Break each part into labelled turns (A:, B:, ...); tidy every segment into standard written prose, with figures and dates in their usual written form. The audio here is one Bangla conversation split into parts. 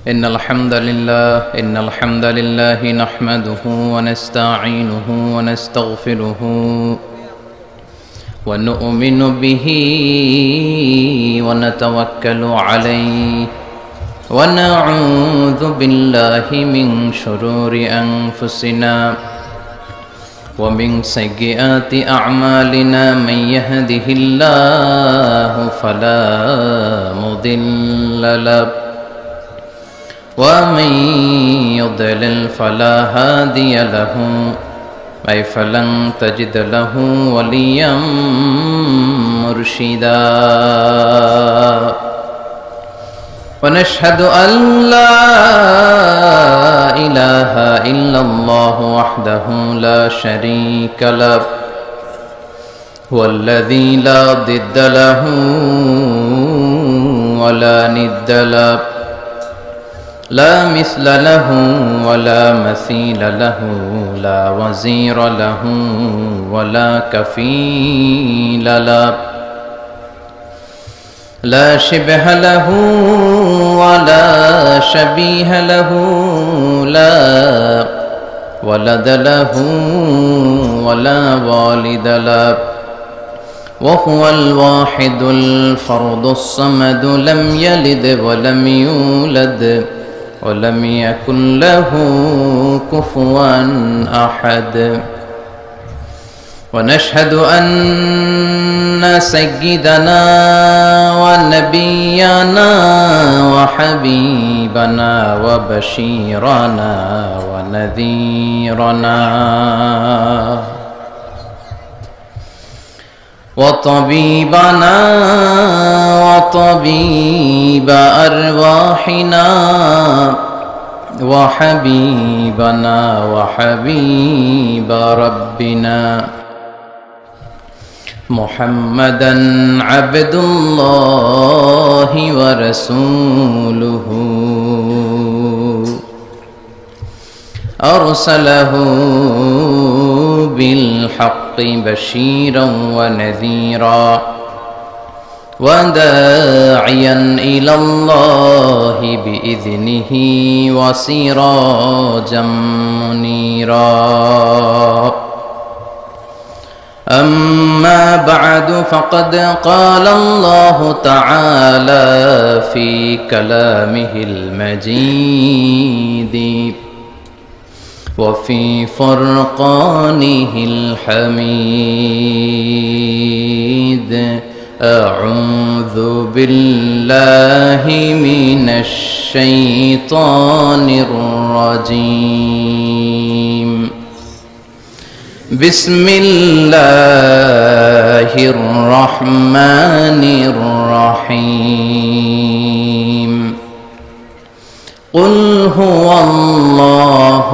A: إن الحمد لله نحمده ونستعينه ونستغفره ونؤمن به ونتوكل عليه ونعوذ بالله من شرور أنفسنا ومن سيئات أعمالنا من يهده الله فلا مضل له ومن يضلل فلا هادي له أي فلن تجد له وليا مرشدا ونشهد أن لا إله إلا الله وحده لا شريك له هو الذي لا ضد له ولا ند له لا مثل له ولا مثيل له لا وزير له ولا كفيل له لا شبه له ولا شبيه له لا ولد له ولا والد له وهو الواحد الفرد الصمد لم يلد ولم يولد ولم يكن له كفوا أحد ونشهد أن سيدنا ونبينا وحبيبنا وبشيرنا ونذيرنا وطبيبنا وطبيب أرواحنا وحبيبنا وحبيب ربنا محمدا عبد الله ورسوله أرسله بالحق بشيرا ونذيرا وداعيا إلى الله بإذنه وسراجا منيرا أما بعد فقد قال الله تعالى في كلامه المجيد وفي فرقانه الحميد أعوذ بالله من الشيطان الرجيم بسم الله الرحمن الرحيم قل هو الله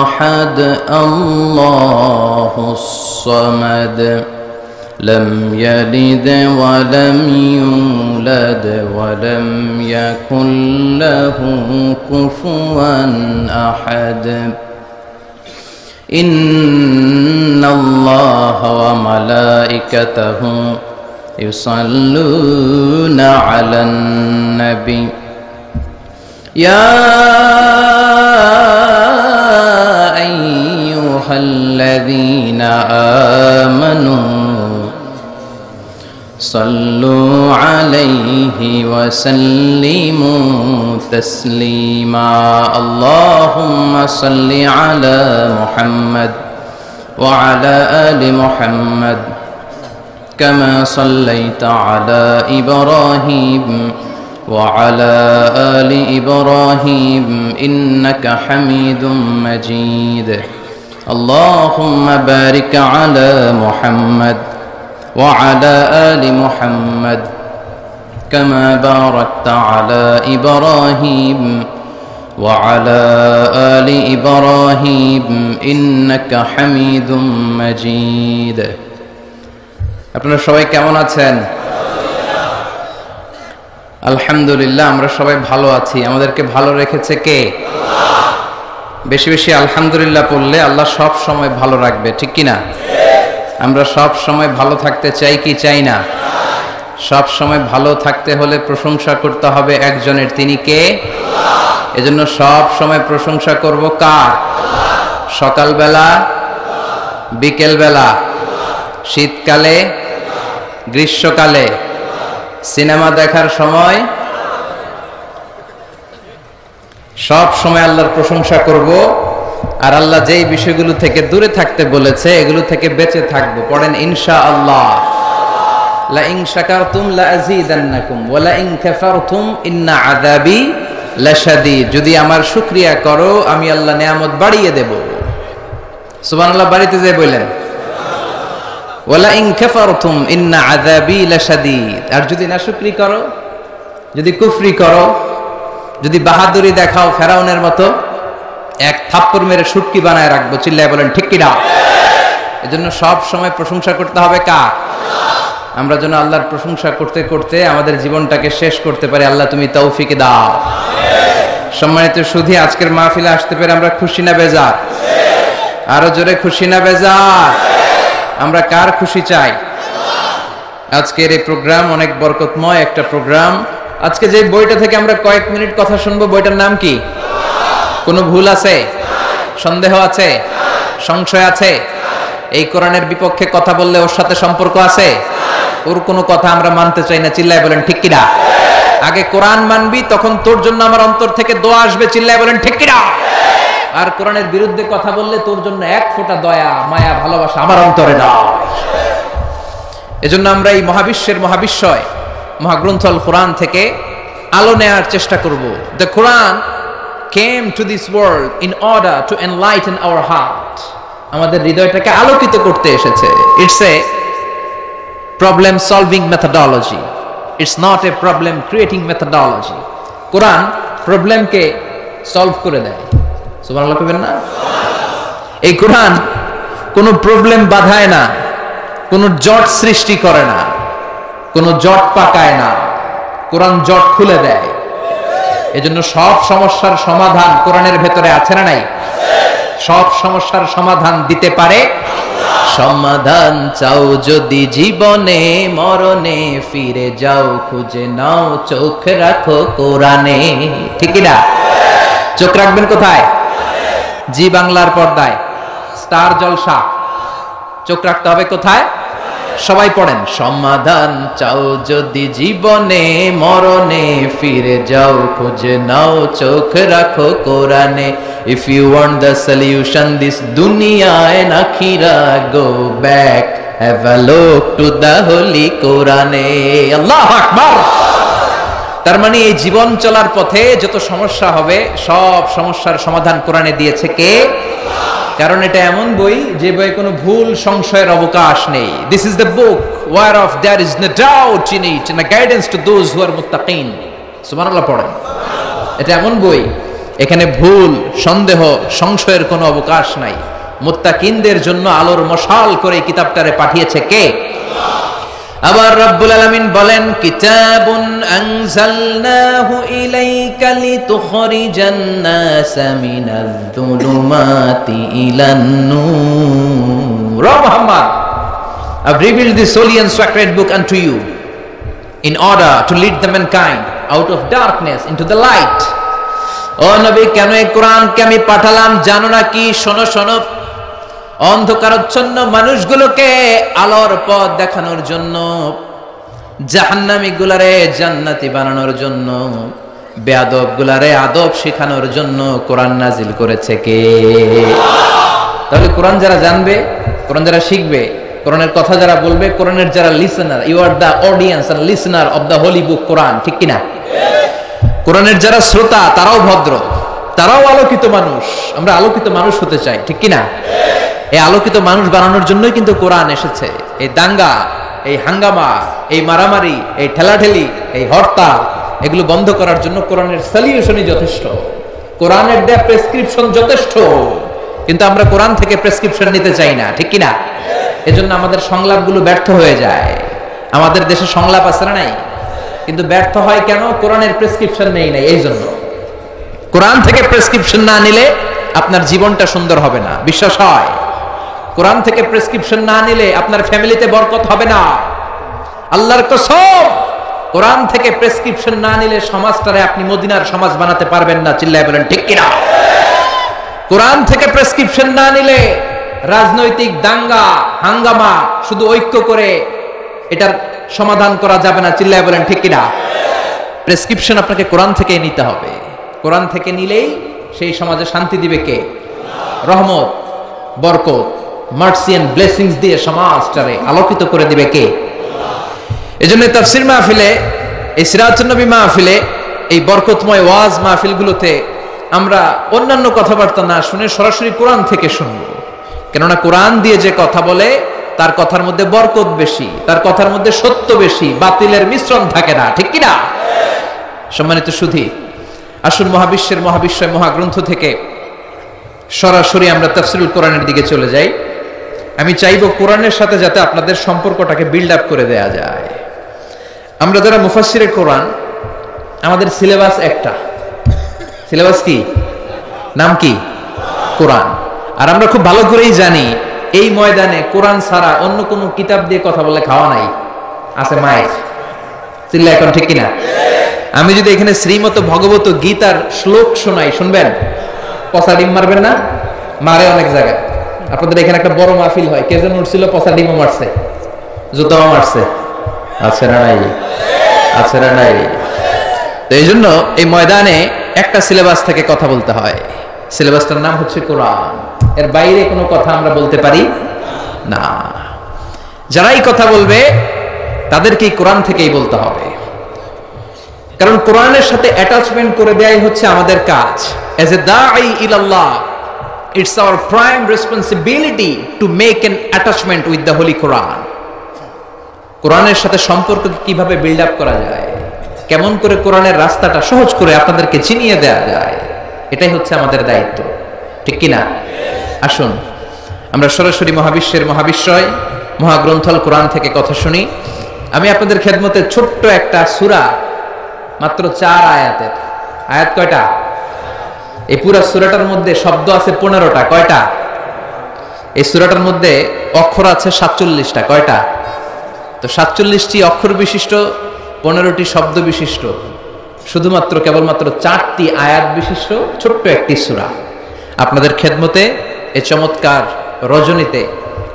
A: أحد الله الصمد لم يلد ولم يولد ولم يكن له كفوا أحد إن الله وملائكته يصلون على النبي يا أيها الذين آمنوا صلوا عليه وسلموا تسليما اللهم صل على محمد وعلى آل محمد كما صليت على إبراهيم وعلى آل إبراهيم إنك حميد مجيد اللهم بارك على محمد وعلى آل محمد كما باركت على إبراهيم وعلى آل إبراهيم إنك حميد مجيد আপনারা সবাই কেমন আছেন? আলহামদুলিল্লাহ আমরা সবাই ভালো আছি। আমাদেরকে ভালো রেখেছে কে? আল্লাহ। বেশি বেশি আলহামদুলিল্লাহ পড়লে আল্লাহ সব সময় ভালো রাখবে, ঠিক কি না? আমরা সব সময় ভালো থাকতে চাই কি চাই না? সব সময় ভালো থাকতে হলে প্রশংসা করতে হবে একজনের, তিনি কে? আল্লাহ। এজন্য সব সময় প্রশংসা করব কার? সকালবেলা, বিকেলবেলা, শীতকালে, গ্রীষ্মকালে, সিনেমা দেখার সময়, সব সময় আল্লাহর প্রশংসা করব। আর আল্লাহ যেই বিষয়গুলো থেকে দূরে থাকতে বলেছে এগুলো থেকে বেঁচে থাকবো। পড়েন ইনশাআল্লাহ। লা ইন শাকারতুম লা আযীদান্নাকুম ওয়া লা ইন কাফারতুম ইন্না আযাবি লাশাদীদ। যদি আমার শুকরিয়া করো আমি আল্লাহ নিয়ামত বাড়িয়ে দেব। সুবহানাল্লাহ। বাড়িতে যাই বললেন ওয়া লা ইন কাফারতুম ইন্না আযাবি লাশাদীদ। আর যদি নাশুকরি করো, যদি কুফরি করো, যদি বাহাদুরি দেখাও ফেরাউনের মতো, এক থাপ্পড় মেরে শুটকি বানায় রাখবো। চিল্লায় বলেন ঠিক কি না? এজন্য সব সময় প্রশংসা করতে হবে কার? আমরা যেন আল্লাহর প্রশংসা করতে করতে আমাদের জীবনটাকে শেষ করতে পারি। আল্লাহ তুমি তৌফিক দাও। সম্মানিত সুধী, আজকের মাহফিলে আসতে পেরে আমরা খুশি না বেজার? আরো জোরে খুশি না বেজার? আমরা কার খুশি চাই? আজকের এই প্রোগ্রাম অনেক বরকতময় একটা প্রোগ্রাম। আজকে যে বইটা থেকে আমরা কয়েক মিনিট কথা শুনবো, বইটার নাম কি? কোনো ভুল আছে? সন্দেহ আছে? সংশয় আছে? এই কোরআনের বিপক্ষে কথা বললে ওর সাথে সম্পর্ক আছে? ওর কোনো কথা আমরা মানতে চাই না। চিল্লায় বলেন ঠিক কিনা? আগে কোরআন মানবি, তখন তোর জন্য আমার অন্তর থেকে দোয়া আসবে। চিল্লায় বলেন ঠিক কিনা? আর কোরআনের বিরুদ্ধে কথা বললে তোর জন্য এক ফোঁটা দয়া, মায়া, ভালোবাসা আমার অন্তরে দাও। এজন্য আমরা এই মহাবিশ্বের মহাবিশ্বয় মহাগ্রন্থ আল কোরআন থেকে আলো নেয়ার চেষ্টা করব। The Quran came to this world in order to enlighten our heart. আমাদের হৃদয়টাকে আলোকিত করতে এসেছে। It's a problem solving methodology. It's not a problem creating methodology. Quran প্রবলেমকে সলভ করে দেয়। সুবহানাল্লাহ কইবেন না? এই কোরআন কোনো প্রবলেম বাধায় না, কোনো জট সৃষ্টি করে না, কোনো জট পাকায় না। কোরআন জট খুলে দেয়। এজন্য সব সমস্যার সমাধান কোরআনের ভেতরে আছে না নাই? সব সমস্যার সমাধান দিতে পারে। সমাধান চাও যদি জীবনে, মরণে ফিরে যাও, খুঁজে নাও, চোখ রাখো কোরআনে। ঠিক না? চোখ রাখবেন কোথায়? জি বাংলার পর্দায়, স্টার জলসা। চোখ রাখতে হবে কোথায়? সবাই পড়েন। সমাধান চাও যদি জীবনে, মরণে ফিরে যাও, খুঁজে নাও, চোখ রাখো কোরআনে। If you want the solution this dunya and akhira, go back, have a look to the holy Quran. Allahu Akbar। তার মানে এই জীবন চলার পথে যত সমস্যা হবে সব সমস্যার সমাধান কোরআনে দিয়েছে কে? কারণ এটা এমন বই যে বই কোনো ভুল সংশয়ের অবকাশ নেই। This is the book whereof there is no doubt in it and a guidance to those who are muttaqin. সুবহানাল্লাহ পড়েন। এটা এমন বই, এখানে ভুল, সন্দেহ, সংশয়ের কোনো অবকাশ নাই। মুত্তাকিনদের জন্য আলোর মশাল করে কিতাবটারে পাঠিয়েছে কে? আবার রব্বুল আলামিন বলেন, কিতাবুন আনজালনাহু ইলাইকা লিতুখরিজান NASA Minaj যুলুমাতি ইলান Noor. O Muhammad, I've revealed this holy and sacred book unto you in order to lead the mankind out of darkness into the light. ও নবী, কেন এই কোরআনকে আমি পাঠালাম জানো না কি? শোনো শোনো, অন্ধকারাচ্ছন্ন মানুষগুলোকে আলোর পথ দেখানোর জন্য, জাহান্নামী গুলারে জান্নাতি বানানোর জন্য, বেয়াদব গুলারে আদব শেখানোর জন্য কোরআন নাজিল করেছে কে? তাহলে কোরআন যারা জানবে, কোরআন যারা শিখবে, কোরআনের কথা যারা বলবে, কোরআনের যারা listener, you are the audience and listener of the holy book Quran. ঠিক কিনা? কোরআনের যারা শ্রোতা তারাও ভদ্র, তারাও আলোকিত মানুষ। আমরা আলোকিত মানুষ হতে চাই। ঠিক কিনা? এই আলোকিত মানুষ বানানোর জন্যই কিন্তু কোরআন এসেছে। এই দাঙ্গা, এই হাঙ্গামা, এই মারামারি, এই ঠেলাঠেলি, এই হরতাল, এগুলো বন্ধ করার জন্য কোরআনের সলিউশনই যথেষ্ট। কোরআনের দেয়া প্রেসক্রিপশন যথেষ্ট, কিন্তু আমরা কোরআন থেকে প্রেসক্রিপশন নিতে চাই না। ঠিক কিনা? এজন্য আমাদের সংলাপগুলো ব্যর্থ হয়ে যায়। আমাদের দেশে সংলাপ আছে না নাই? কিন্তু ব্যর্থ হয় কেন? কোরআনের প্রেসক্রিপশন নেই নাই। এই জন্য কোরআন থেকে প্রেসক্রিপশন না নিলে আপনার জীবনটা সুন্দর হবে না। বিশ্বাস হয়? কোরআন থেকে প্রেসক্রিপশন না নিলে আপনার ফ্যামিলিতে বরকত হবে না। আল্লাহর কসম, কোরআন থেকে প্রেসক্রিপশন না নিলে সমাজটারে আপনি মদিনার সমাজ বানাতে পারবেন না। চিল্লায় বলেন ঠিক কিনা? কোরআন থেকে প্রেসক্রিপশন না নিলে রাজনৈতিক দাঙ্গা হাঙ্গামা শুধু ঐক্য করে এটার সমাধান করা যাবে না। চিল্লায় বলেন ঠিক কিনা? প্রেসক্রিপশন আপনাকে কোরআন থেকে নিতে হবে। কোরআন থেকে নিলেই সেই সমাজে শান্তি দিবে কে? রহমত, বরকত, মার্সি এন্ড ব্লেসিংস দিয়ে সমাজটারে আলোকিত করে দিবে কে? এজন্য তাফসীর মাহফিলে, এই সিরাতুন নবী মাহফিলে, এই বরকতময় ওয়াজ মাহফিলগুলোতে আমরা অন্যান্য কথাবার্তা না শুনে সরাসরি কোরআন থেকে শুনব। কেননা কোরআন দিয়ে যে কথা বলে তার কথার মধ্যে বরকত বেশি, তার কথার মধ্যে সত্য বেশি, বাতিলের মিশ্রণ থাকে না। ঠিক কিনা? সম্মানিত সুধী, আসুন মহাবিশ্বের মহাবিশ্বয় মহাগ্রন্থ থেকে সরাসরি আমরা তাফসীরুল কোরআনের দিকে চলে যাই। আমি চাইবো কোরআনের সাথে যাতে আপনাদের সম্পর্কটাকে বিল্ড আপ করে দেয়া যায়। আমরা যারা মুফাসসিরে কোরআন, আমাদের সিলেবাস একটা। সিলেবাস কি? নাম কি? কোরআন। আর আমরা খুব ভালো করেই জানি এই ময়দানে কোরআন ছাড়া অন্য কোনো কিতাব দিয়ে কথা বলে খাওয়া নাই। আছে মায়ের? চিল্লা এখন ঠিক কিনা? আমি যদি এখানে শ্রীমত ভগবত গীতার শ্লোক শোনাই, শুনবেন? পচা ডিম মারবেন না? মারে অনেক জায়গায়। আপনাদের এখানে একটা বড় মাহফিল হয়, কে যেন উঠছিল পচা ডিমও মারছে, জুতাও মারছে। আছে না নাই? আছে না নাই? তো এই জন্য এই ময়দানে একটা সিলেবাস থেকে কথা বলতে হয়। সিলেবাসটার নাম হচ্ছে কোরআন। এর বাইরে কোনো কথা আমরা বলতে পারি না। যারাই কথা বলবে তাদেরকেই কোরআন থেকেই বলতে হবে। কারণ কোরআনের সাথে অ্যাটাচমেন্ট করে দেয়াই হচ্ছে আমাদের কাজ। As a da'i ilallah, it's our prime responsibility to make an attachment with the Holy Quran. কোরআনের সাথে সম্পর্ক কিভাবে বিল্ড আপ করা যায়, কেমন করে কোরআনের রাস্তাটা সহজ করে আপনাদেরকে চিনিয়ে দেওয়া যায়, এটাই হচ্ছে আমাদের দায়িত্ব। ঠিক কিনা? আসুন আমরা সরাসরি মহাবিশ্বের মহাবিশ্বয় মহাগ্রন্থল কোরআন থেকে কথা শুনি। আমি আপনাদের খেদমতে ছোট্ট একটা সূরা, মাত্র 4 আয়াতের। আয়াত কয়টা? এই পুরা সূরাটার মধ্যে শব্দ আছে 15টা। কয়টা? এই সূরাটার মধ্যে অক্ষর আছে 47টা। কয়টা? তো 47টি অক্ষর বিশিষ্ট, 15টি শব্দ বিশিষ্ট, শুধুমাত্র কেবলমাত্র 4টি আয়াত বিশিষ্ট ছোট্ট একটি সূরা। আপনাদের খেদমতে এই চমৎকার রজনীতে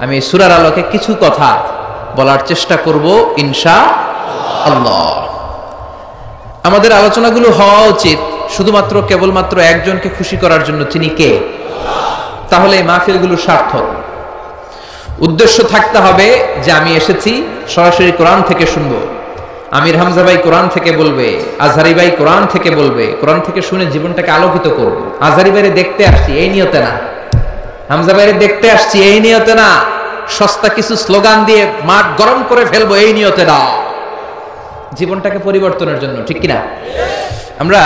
A: আমি এই সূরার আলোকে কিছু কথা বলার চেষ্টা করব ইনশাআল্লাহ। আমাদের আলোচনাগুলো হওয়া উচিত শুধুমাত্র কেবলমাত্র একজনকে খুশি করার জন্য, তিনি কে? তাহলে এই মাহফিলগুলো সার্থক। উদ্দেশ্য থাকতে হবে যে আমি এসেছি সরাসরি কোরআন থেকে শুনবো। আমির হামজা ভাই কোরআন থেকে বলবে, আজহারি ভাই কোরআন থেকে বলবে, কোরআন থেকে শুনে জীবনটাকে আলোকিত করব। আজহারি ভাইরে দেখতে আসছি এই নিয়তে না, হামজা ভাইরে দেখতে আসছি এই নিয়তে না, সস্তা কিছু স্লোগান দিয়ে মাঠ গরম করে ফেলবো এই নিয়তে না, জীবনটাকে পরিবর্তনের জন্য। ঠিক কিনা? আমরা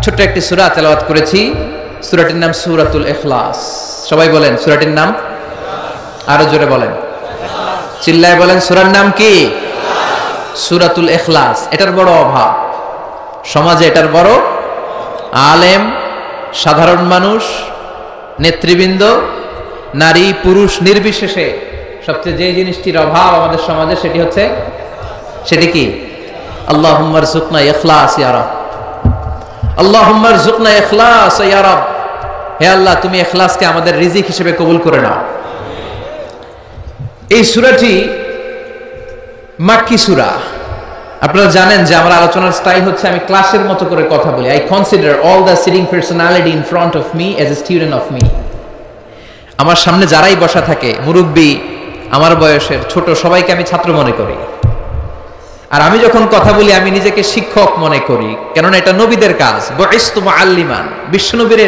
A: ছোট্ট একটি সূরা তেলাওয়াত করেছি। সূরাটির নাম সূরাতুল ইখলাস। সবাই বলেন সূরাটির নাম, আরো জোরে বলেন, চিল্লায় বলেন, সূরার নাম কি? সূরাতুল ইখলাস। এটার বড় অভাব সমাজে, এটার বড় আলেম, সাধারণ মানুষ, নেতৃবৃন্দ, নারী পুরুষ নির্বিশেষে সবচেয়ে যে জিনিসটির অভাব আমাদের সমাজে সেটি কি? আল্লাহুম্মা রযুকনা ইখলাস ইয়া রাব। আল্লাহুম্মা রযুকনা ইখলাস ইয়া রাব। হে আল্লাহ, তুমি ইখলাসকে আমাদের রিজিক হিসেবে কবুল করে নাও। এই সূরাটি মাক্কি সূরা। আপনারা জানেন যে আমার আলোচনার স্টাইল হচ্ছে আমি ক্লাসের মতো করে কথা বলি। I consider all the sitting personality in front of me as a student of me. আমার সামনে যারাই বসা থাকে, মুরব্বী, আমার বয়সের, ছোট, সবাইকে আমি ছাত্র মনে করি। আর আমি যখন কথা বলি আমি নিজেকে শিক্ষক মনে করি, কেননা এটা নবীদের কাজ। বুইসতু মুআল্লিমান, বিশ্বনবীরে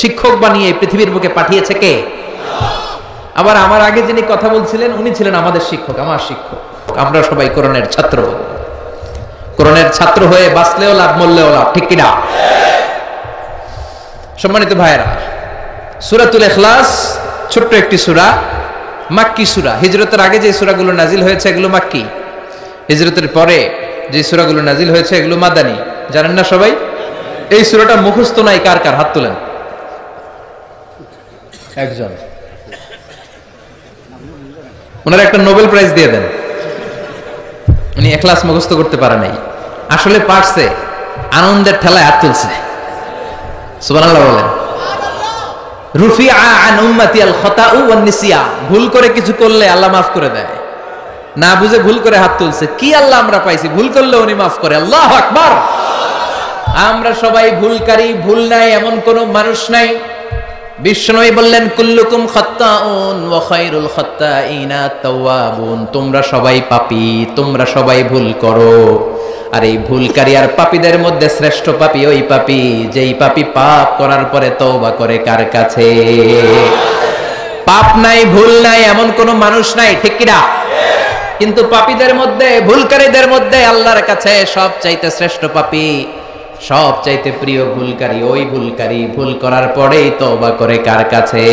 A: শিক্ষক বানিয়ে পৃথিবীর বুকে পাঠিয়েছে কে? আবার আমার আগে যিনি কথা বলছিলেন উনি ছিলেন আমাদের শিক্ষক, আমার শিক্ষক। আমরা সবাই কোরআনের ছাত্র। কোরআনের ছাত্র হয়ে বাঁচলেও লাভ, মরলেও লাভ। ঠিক কিনা? সম্মানিত ভাইয়েরা, সূরাতুল ইখলাস ছোট্ট একটি সূরা, মাক্কি সূরা। হিজরতের আগে যে সূরাগুলো নাজিল হয়েছে এগুলো মাক্কি, হিজরতের পরে যে সূরাগুলো নাজিল হয়েছে এগুলো মাদানী। জানেন না সবাই? এই সূরাটা মুখস্থ নাই কার কার? হাত তোলেন। একজন। ওনারা একটা নোবেল প্রাইজ দিয়ে দেন। উনি ইখলাস মুখস্থ করতে পারে নাই, আসলে পারছে, আনন্দের ঠেলায় হাত তুলছে। সুবহানাল্লাহ বলেন। রুফিআ আন উম্মতি আল খাতাউ ওয়ান নিসিয়ান, ভুল করে কিছু করলে আল্লাহ মাফ করে দেয়। না বুঝে ভুল করে হাত তুলছে, কি আল্লাহ আমরা পাইছি, ভুল করলে উনি মাফ করে। আল্লাহু আকবার। আমরা সবাই ভুলকারী, ভুল নাই এমন কোন মানুষ নাই। বিশ্বনবী বললেন কুল্লুকুম খাত্তাউন ওয়া খায়রুল খাত্তাইনা তাওয়াবুন, তোমরা সবাই পাপী, তোমরা সবাই ভুল করো, আর এই ভুলকারী আর পাপীদের মধ্যে শ্রেষ্ঠ পাপী ওই পাপী যেই পাপী পাপ করার পরে তওবা করে কার কাছে? পাপ নাই ভুল নাই এমন কোন মানুষ নাই, ঠিক কি না? কিন্তু পাপীদের মধ্যে, ভুলকারীদের মধ্যে আল্লাহর কাছে সবচাইতে শ্রেষ্ঠ পাপী, সবচাইতে প্রিয় ভুলকারী ওই ভুলকারী ভুল করার পরেই তওবা করে কার কাছে?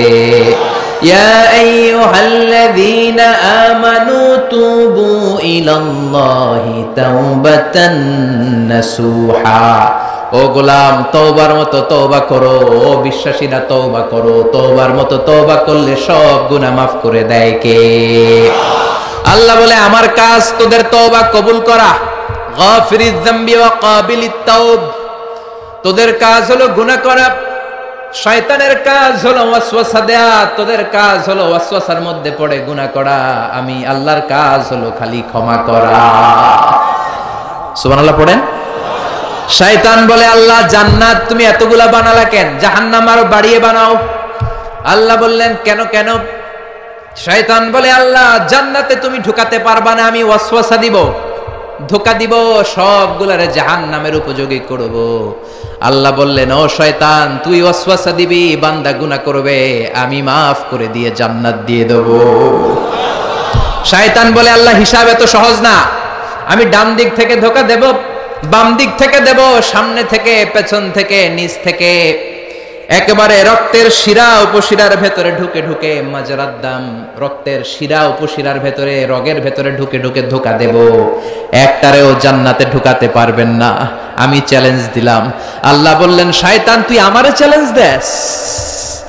A: ইয়া আইয়ুহাল্লাযীনা আমানু তুবু ইলাল্লাহি তাওবাতান নাসুহা, ও গোলাম তওবার মতো তওবা করো, ও বিশ্বাসীরা তওবা করো, তওবার মতো তওবা করলে সব গুনাহ মাফ করে দেয় কে? আল্লাহ বলে আমার কাজ তোদের তওবা কবুল করা, গাফিরিয যামবি ওয়া কাবিলিত তাওব। তোদের কাজ হলো গুনাহ করা, শয়তানের কাজ হলো ওয়াসওয়াসা দেয়া, তোদের কাজ হলো ওয়াসওয়াসার মধ্যে পড়ে গুনাহ করা, আমি আল্লাহর কাজ হলো খালি ক্ষমা করা। সুবহানাল্লাহ পড়েন। শয়তান বলে আল্লাহ জান্নাত তুমি এতগুলা বানালা কেন, জাহান্নাম আরো বাড়িয়ে বানাও। আল্লাহ বললেন কেন কেন? শয়তান বলে আল্লাহ জান্নাতে তুমি ঢুকাতে পারবা না, আমি ওয়াসওয়াসা দিব, ধোঁকা দিব, সবগুলারে জাহান্নামের উপযোগী করব। আল্লাহ বললেন ও শয়তান তুই ওয়াসওয়াসা দিবি, বান্দা গুনাহ করবে, আমি মাফ করে দিয়ে জান্নাত দিয়ে দেব। শয়তান বলে আল্লাহ হিসাব এত সহজ না, আমি ডান দিক থেকে ধোঁকা দেব, বাম দিক থেকে দেব, সামনে থেকে, পেছন থেকে, নিচ থেকে, একেবারে রক্তের শিরা উপশিরার ভেতরে ঢুকে ঢুকে, মাজরাদ্দাম রক্তের শিরা উপশিরার ভেতরে, রগের ভেতরে ঢুকে ঢুকে ধোঁকা দেব, একটারেও জান্নাতে ঢুকাতে পারবেন না, আমি চ্যালেঞ্জ দিলাম। আল্লাহ বললেন শয়তান তুই আমারে চ্যালেঞ্জ দেস,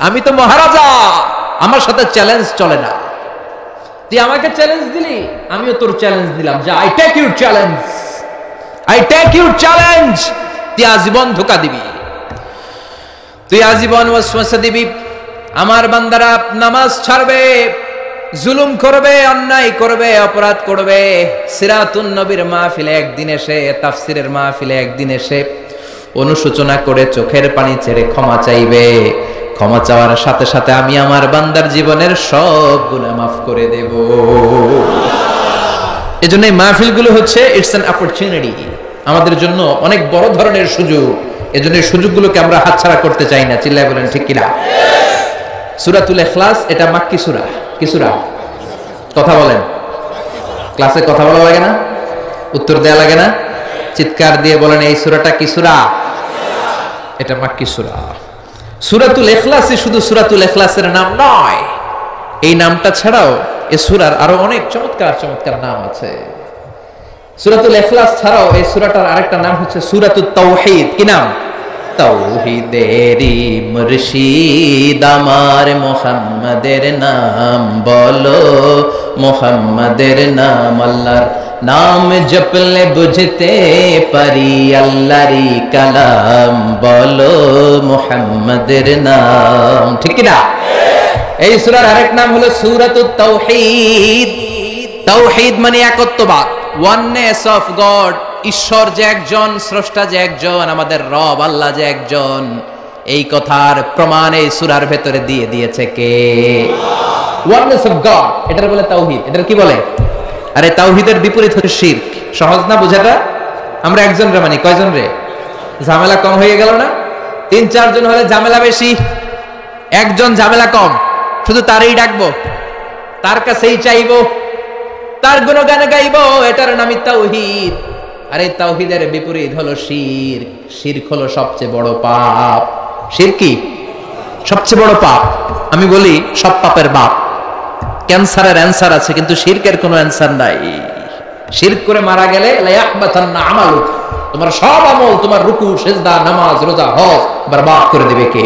A: আমি তো মহারাজা, আমার সাথে চ্যালেঞ্জ চলে না। তুই আমাকে চ্যালেঞ্জ দিলি, আমিও তোর চ্যালেঞ্জ দিলাম, যা I take your challenge, I take your challenge. তুই আজীবন ধোঁকা দিবি, তুই আজীবন ওয়াসওয়াসা দিবি, আমার বান্দারা নামাজ ছাড়বে, জুলুম করবে, অন্যায় করবে, অপরাধ করবে। সিরাতুন নবীর মাহফিলে একদিন এসে, তাফসিরের মাহফিলে একদিন এসে অনুশোচনা করে চোখের পানি ছেড়ে ক্ষমা চাইবে, ক্ষমা চাওয়ার সাথে সাথে আমি আমার বান্দার জীবনের সব গুনাহ মাফ করে দেব। এজন্য এই মাহফিলগুলো হচ্ছে ইটস অ্যান অপরচুনিটি, আমাদের জন্য অনেক বড় ধরনের সুযোগ। এজন্য এই সুযোগগুলোকে আমরা হাতছাড়া করতে চাই না। চিল্লায় বলেন ঠিক কিনা? সূরাতুল ইখলাস এটা মাক্কি সূরা। কি সূরা? কথা বলেন, ক্লাসে কথা বলা লাগে না? উত্তর দেয়া লাগে না? চিৎকার দিয়ে বলেন এই সূরাটা কি সূরা? এটা মাক্কি সূরা। সূরাতুল ইখলাসই শুধু সূরাতুল ইখলাসের নাম নয়, এই নামটা ছাড়াও এই সূরার আরো অনেক চমৎকার চমৎকার নাম আছে। সূরাতুল ইখলাস ছাড়াও এই সূরাটার আরেকটা নাম হচ্ছে সূরাতুত তাওহীদ। কি নাম? তাওহীদেরই মুর্শিদ আমার মুহাম্মাদের নাম বলো, মুহাম্মাদের নাম, আল্লাহর নাম জপলে বুঝতে পারি আল্লাহরই কালাম বলো, মুহাম্মাদের নাম। ঠিক কি না? এই সূরার আরেক নাম হলো সূরাতুত তাওহীদ। তাওহীদ মানে একত্ববাদ, ওয়াননেস অফ গড, ঈশ্বর যে একজন, স্রষ্টা যে একজন, আমাদের রব আল্লাহ যে একজন, এই কথার প্রমাণ এই সূরার ভেতরে দিয়ে দিয়েছে কে? ওয়াননেস অফ গড, এটার বলে তাওহীদ। এটার কি বলে? আরে তাওহীদের বিপরীত হচ্ছে শিরক। সহজ না বোঝাটা? আমরা একজন রে মানি, কয়জন রে? ঝামেলা কম হয়ে গেল না? ৩-৪ জন হলে ঝামেলা বেশি, একজন ঝামেলা কম, শুধু তারই ডাকবো, তার কাছেই চাইবো, তার গুণগান গাইবো, এটার নামই তাওহীদ। আর এই তাওহীদের বিপরীত হলো শিরক। শিরক হলো সবচেয়ে বড় পাপ। শিরক কি? সবচেয়ে বড় পাপ। আমি বলি সব পাপের বাপ। ক্যান্সারের অ্যান্সার আছে, কিন্তু শিরকের কোনো অ্যান্সার নাই। শিরক করে মারা গেলে লা ইয়াহবাতান্না আমালুক, তোমার সব আমল, তোমার রুকু, সিজদা, নামাজ, রোজা, হজ বরবাদ করে দিবে কে?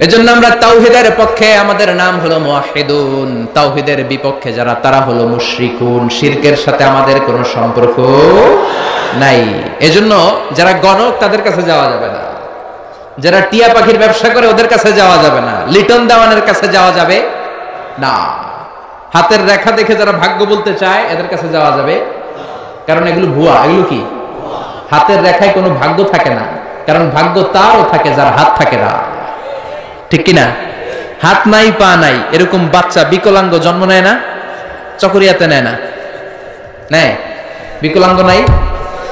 A: এজন্য আমরা তাওহীদের পক্ষে, আমাদের নাম হলো মুওয়াহহিদুন। তাওহীদের বিপক্ষে যারা, তারা হলো মুশরিকুন। শিরকের সাথে আমাদের কোনো সম্পর্ক নাই। এজন্য যারা গণক, তাদের কাছে যাওয়া যাবে না। যারা টিয়া পাখির ব্যবসা করে, ওদের কাছে যাওয়া যাবে না। লিটন দেওয়ানের কাছে যাওয়া যাবে না। হাতের রেখা দেখে যারা ভাগ্য বলতে চায়, এদের কাছে যাওয়া যাবে, কারণ এগুলো ভুয়া। এগুলো কি? হাতের রেখায় কোনো ভাগ্য থাকে না, কারণ ভাগ্য তারও থাকে যার হাত থাকে না। ঠিক কিনা? হাত নাই পা নাই এরকম বাচ্চা বিকলাঙ্গ জন্ম নেয় না? চকরিয়াতে নেয় না? নেয়? বিকলাঙ্গ নাই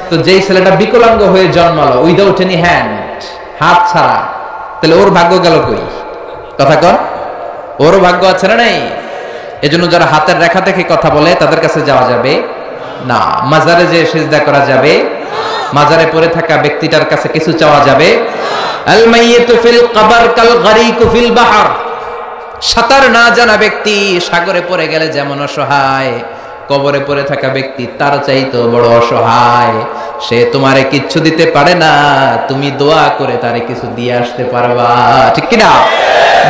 A: তো? যেই ছেলেটা বিকলাঙ্গ হয়ে জন্মালো উইদাউট এনি হ্যান্ড, হাত ছাড়া, তাহলে ওর ভাগ্য গেল কই? কথা কর, ওরও ভাগ্য আছে না নাই? এজন্য যারা হাতের রেখা দেখে কথা বলে, তাদের কাছে যাওয়া যাবে না। মাজারে যে সিজদা করা যাবে, মাজারে পড়ে থাকা ব্যক্তিটার কাছে কিছু চাওয়া যাবে। আল মাইয়িতু ফিল কবর কাল গরিকু ফিল বাহর। সাঁতার না জানা ব্যক্তি সাগরে পড়ে গেলে যেমন অসহায়, কবরে পড়ে থাকা ব্যক্তি তার চাইতে বড় অসহায়। সে তোমারে কিচ্ছু দিতে পারে না, তুমি দোয়া করে তারে কিছু দিয়ে আসতে পারবা। ঠিক কিনা?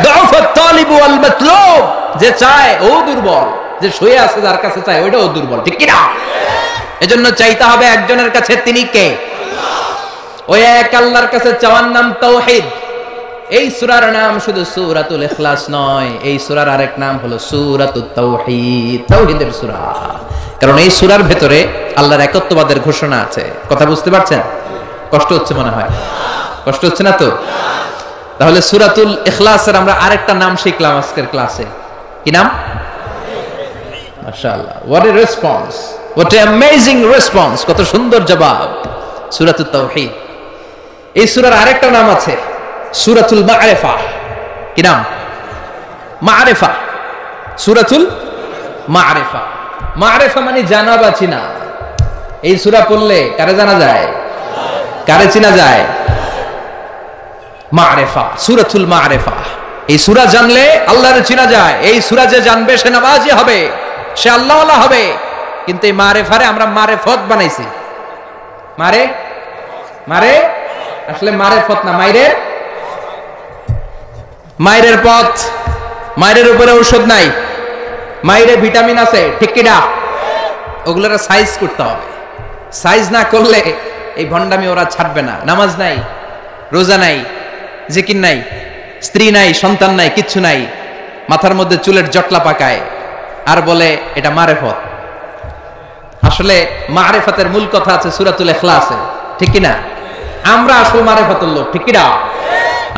A: দুআফাত তালিব ওয়াল মাতলুব। যে চায় ও দুর্বল, যে শুয়ে আছে যার কাছে চায় ওইটাও দুর্বল। ঠিক কিনা? এজন্য চাইতে হবে একজনের কাছে। তিনি কে? ওই এক আল্লাহর কাছে চাওয়ার নাম তাওহীদ। এই সূরার নাম শুধু সূরাতুল ইখলাস নয়, এই সূরার আরেক নাম হলো সূরাতুত তাওহীদ, তাওহীদের সূরা। কারণ এই সূরার ভেতরে আল্লাহর একত্ববাদের ঘোষণা আছে। কথা বুঝতে পারছেন? কষ্ট হচ্ছে মনে হয়? কষ্ট হচ্ছে না তো? তাহলে সূরাতুল ইখলাসের আমরা আরেকটা নাম শিখলাম আজকের ক্লাসে। কি নাম? মাশাআল্লাহ, what a response, what a amazing response, কত সুন্দর জবাব। সূরাতুত তাওহীদ। এই সূরার আরেকটা নাম আছে সূরাতুল মা'রিফা। কি নাম? মা'রিফা, সূরাতুল মা'রিফা। মা'রিফা মানে জানা বা চিনা। এই সূরা পড়লে কারে জানা যায়? কারে চিনা যায়? মা'রিফা, সূরাতুল মা'রিফা। এই সূরা জানলে আল্লাহর চিনা যায়। এই সূরা যে জানবে সে নামাজি হবে, সে আল্লাহওয়ালা হবে। কিন্তু এই মা'রিফারে আমরা মারেফত বানাইছি। মারে মারে আসলে মারেফত না, মাইরের মাইরের পথ। মাইরের উপরে ঔষধ নাই, মাইরে ভিটামিন আছে। ঠিক কিনা? ওগুলোর সাইজ করতে হবে। সাইজ না করলে এই ভণ্ডামি ওরা ছাড়বে না। নামাজ নাই, রোজা নাই, জিকির নাই, স্ত্রী নাই, সন্তান নাই, কিচ্ছু নাই, মাথার মধ্যে চুলের জটলা পাকায় আর বলে এটা মারেফত। আসলে মারেফতের মূল কথা আছে সূরাতুল ইখলাসে। ঠিক কিনা? আমরা আসল মারেফতের লোক। ঠিক কিনা?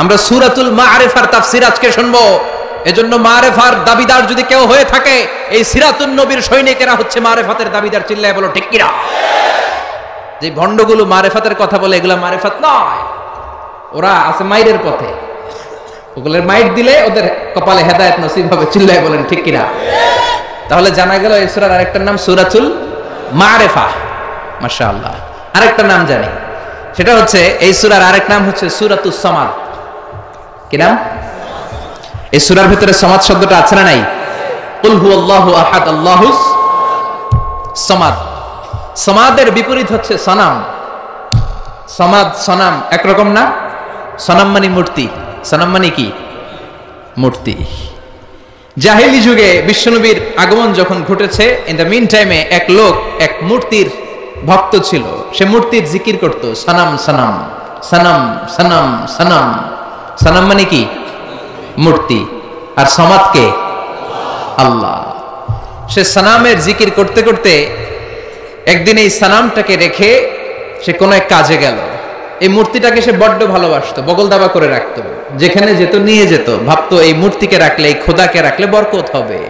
A: আমরা সূরাতুল মা'রিফার তাফসীর আজকে শুনবো। এজন্য মারেফার দাবিদার যদি কেউ হয়ে থাকে, এই সিরাতুন নবীর সৈনিকেরা হচ্ছে মারেফাতের দাবিদার। চিল্লায় বলো ঠিক কিনা? যে ভণ্ডগুলো মারেফাতের কথা বলে, এগুলা মারেফাত নয়, ওরা আছে মাইরের পথে। ওগুলোর মাইর দিলে ওদের কপালে হেদায়েত নসিব হবে। চিল্লায় বলেন ঠিক কিনা? তাহলে জানা গেল এই সূরার আরেকটা নাম সূরাতুল মা'রিফা। মাশাআল্লাহ। আরেকটা নাম জানি, সেটা হচ্ছে এই সূরার আরেক নাম হচ্ছে সূরাতুস সামাদ। কি নাম? এই সূরার ভিতরে সামাদ শব্দটা আছে না নাই? কুল হুয়াল্লাহু আহাদ আল্লাহুস সামাদ। সামাদের বিপরীত হচ্ছে সনাম। সামাদ সনাম একরকম না? সনাম মানে মূর্তি, সনাম মানে কি? মূর্তি। জাহেলি যুগে বিশ্বনবীর আগমন যখন ঘটেছে, ইন দ্য মিন টাইমে এক লোক এক মূর্তির ভক্ত ছিল। সে মূর্তির জিকির করত, সনাম সনাম সনাম সনাম সনাম। সনাম মানে কি? মূর্তি। আর সমাদ কে? আল্লাহ। সে সনামের জিকির করতে করতে একদিন এই সনামটাকে রেখে সে কোন এক কাজে গেল। এই মূর্তিটাকে সে বড্ড ভালোবাসতো, বগল দাবা করে রাখতো। যেখানে যেত নিয়ে যেত, ভাবতো এই মূর্তিকে রাখলে, এই খোদাকে রাখলে বরকত হবে।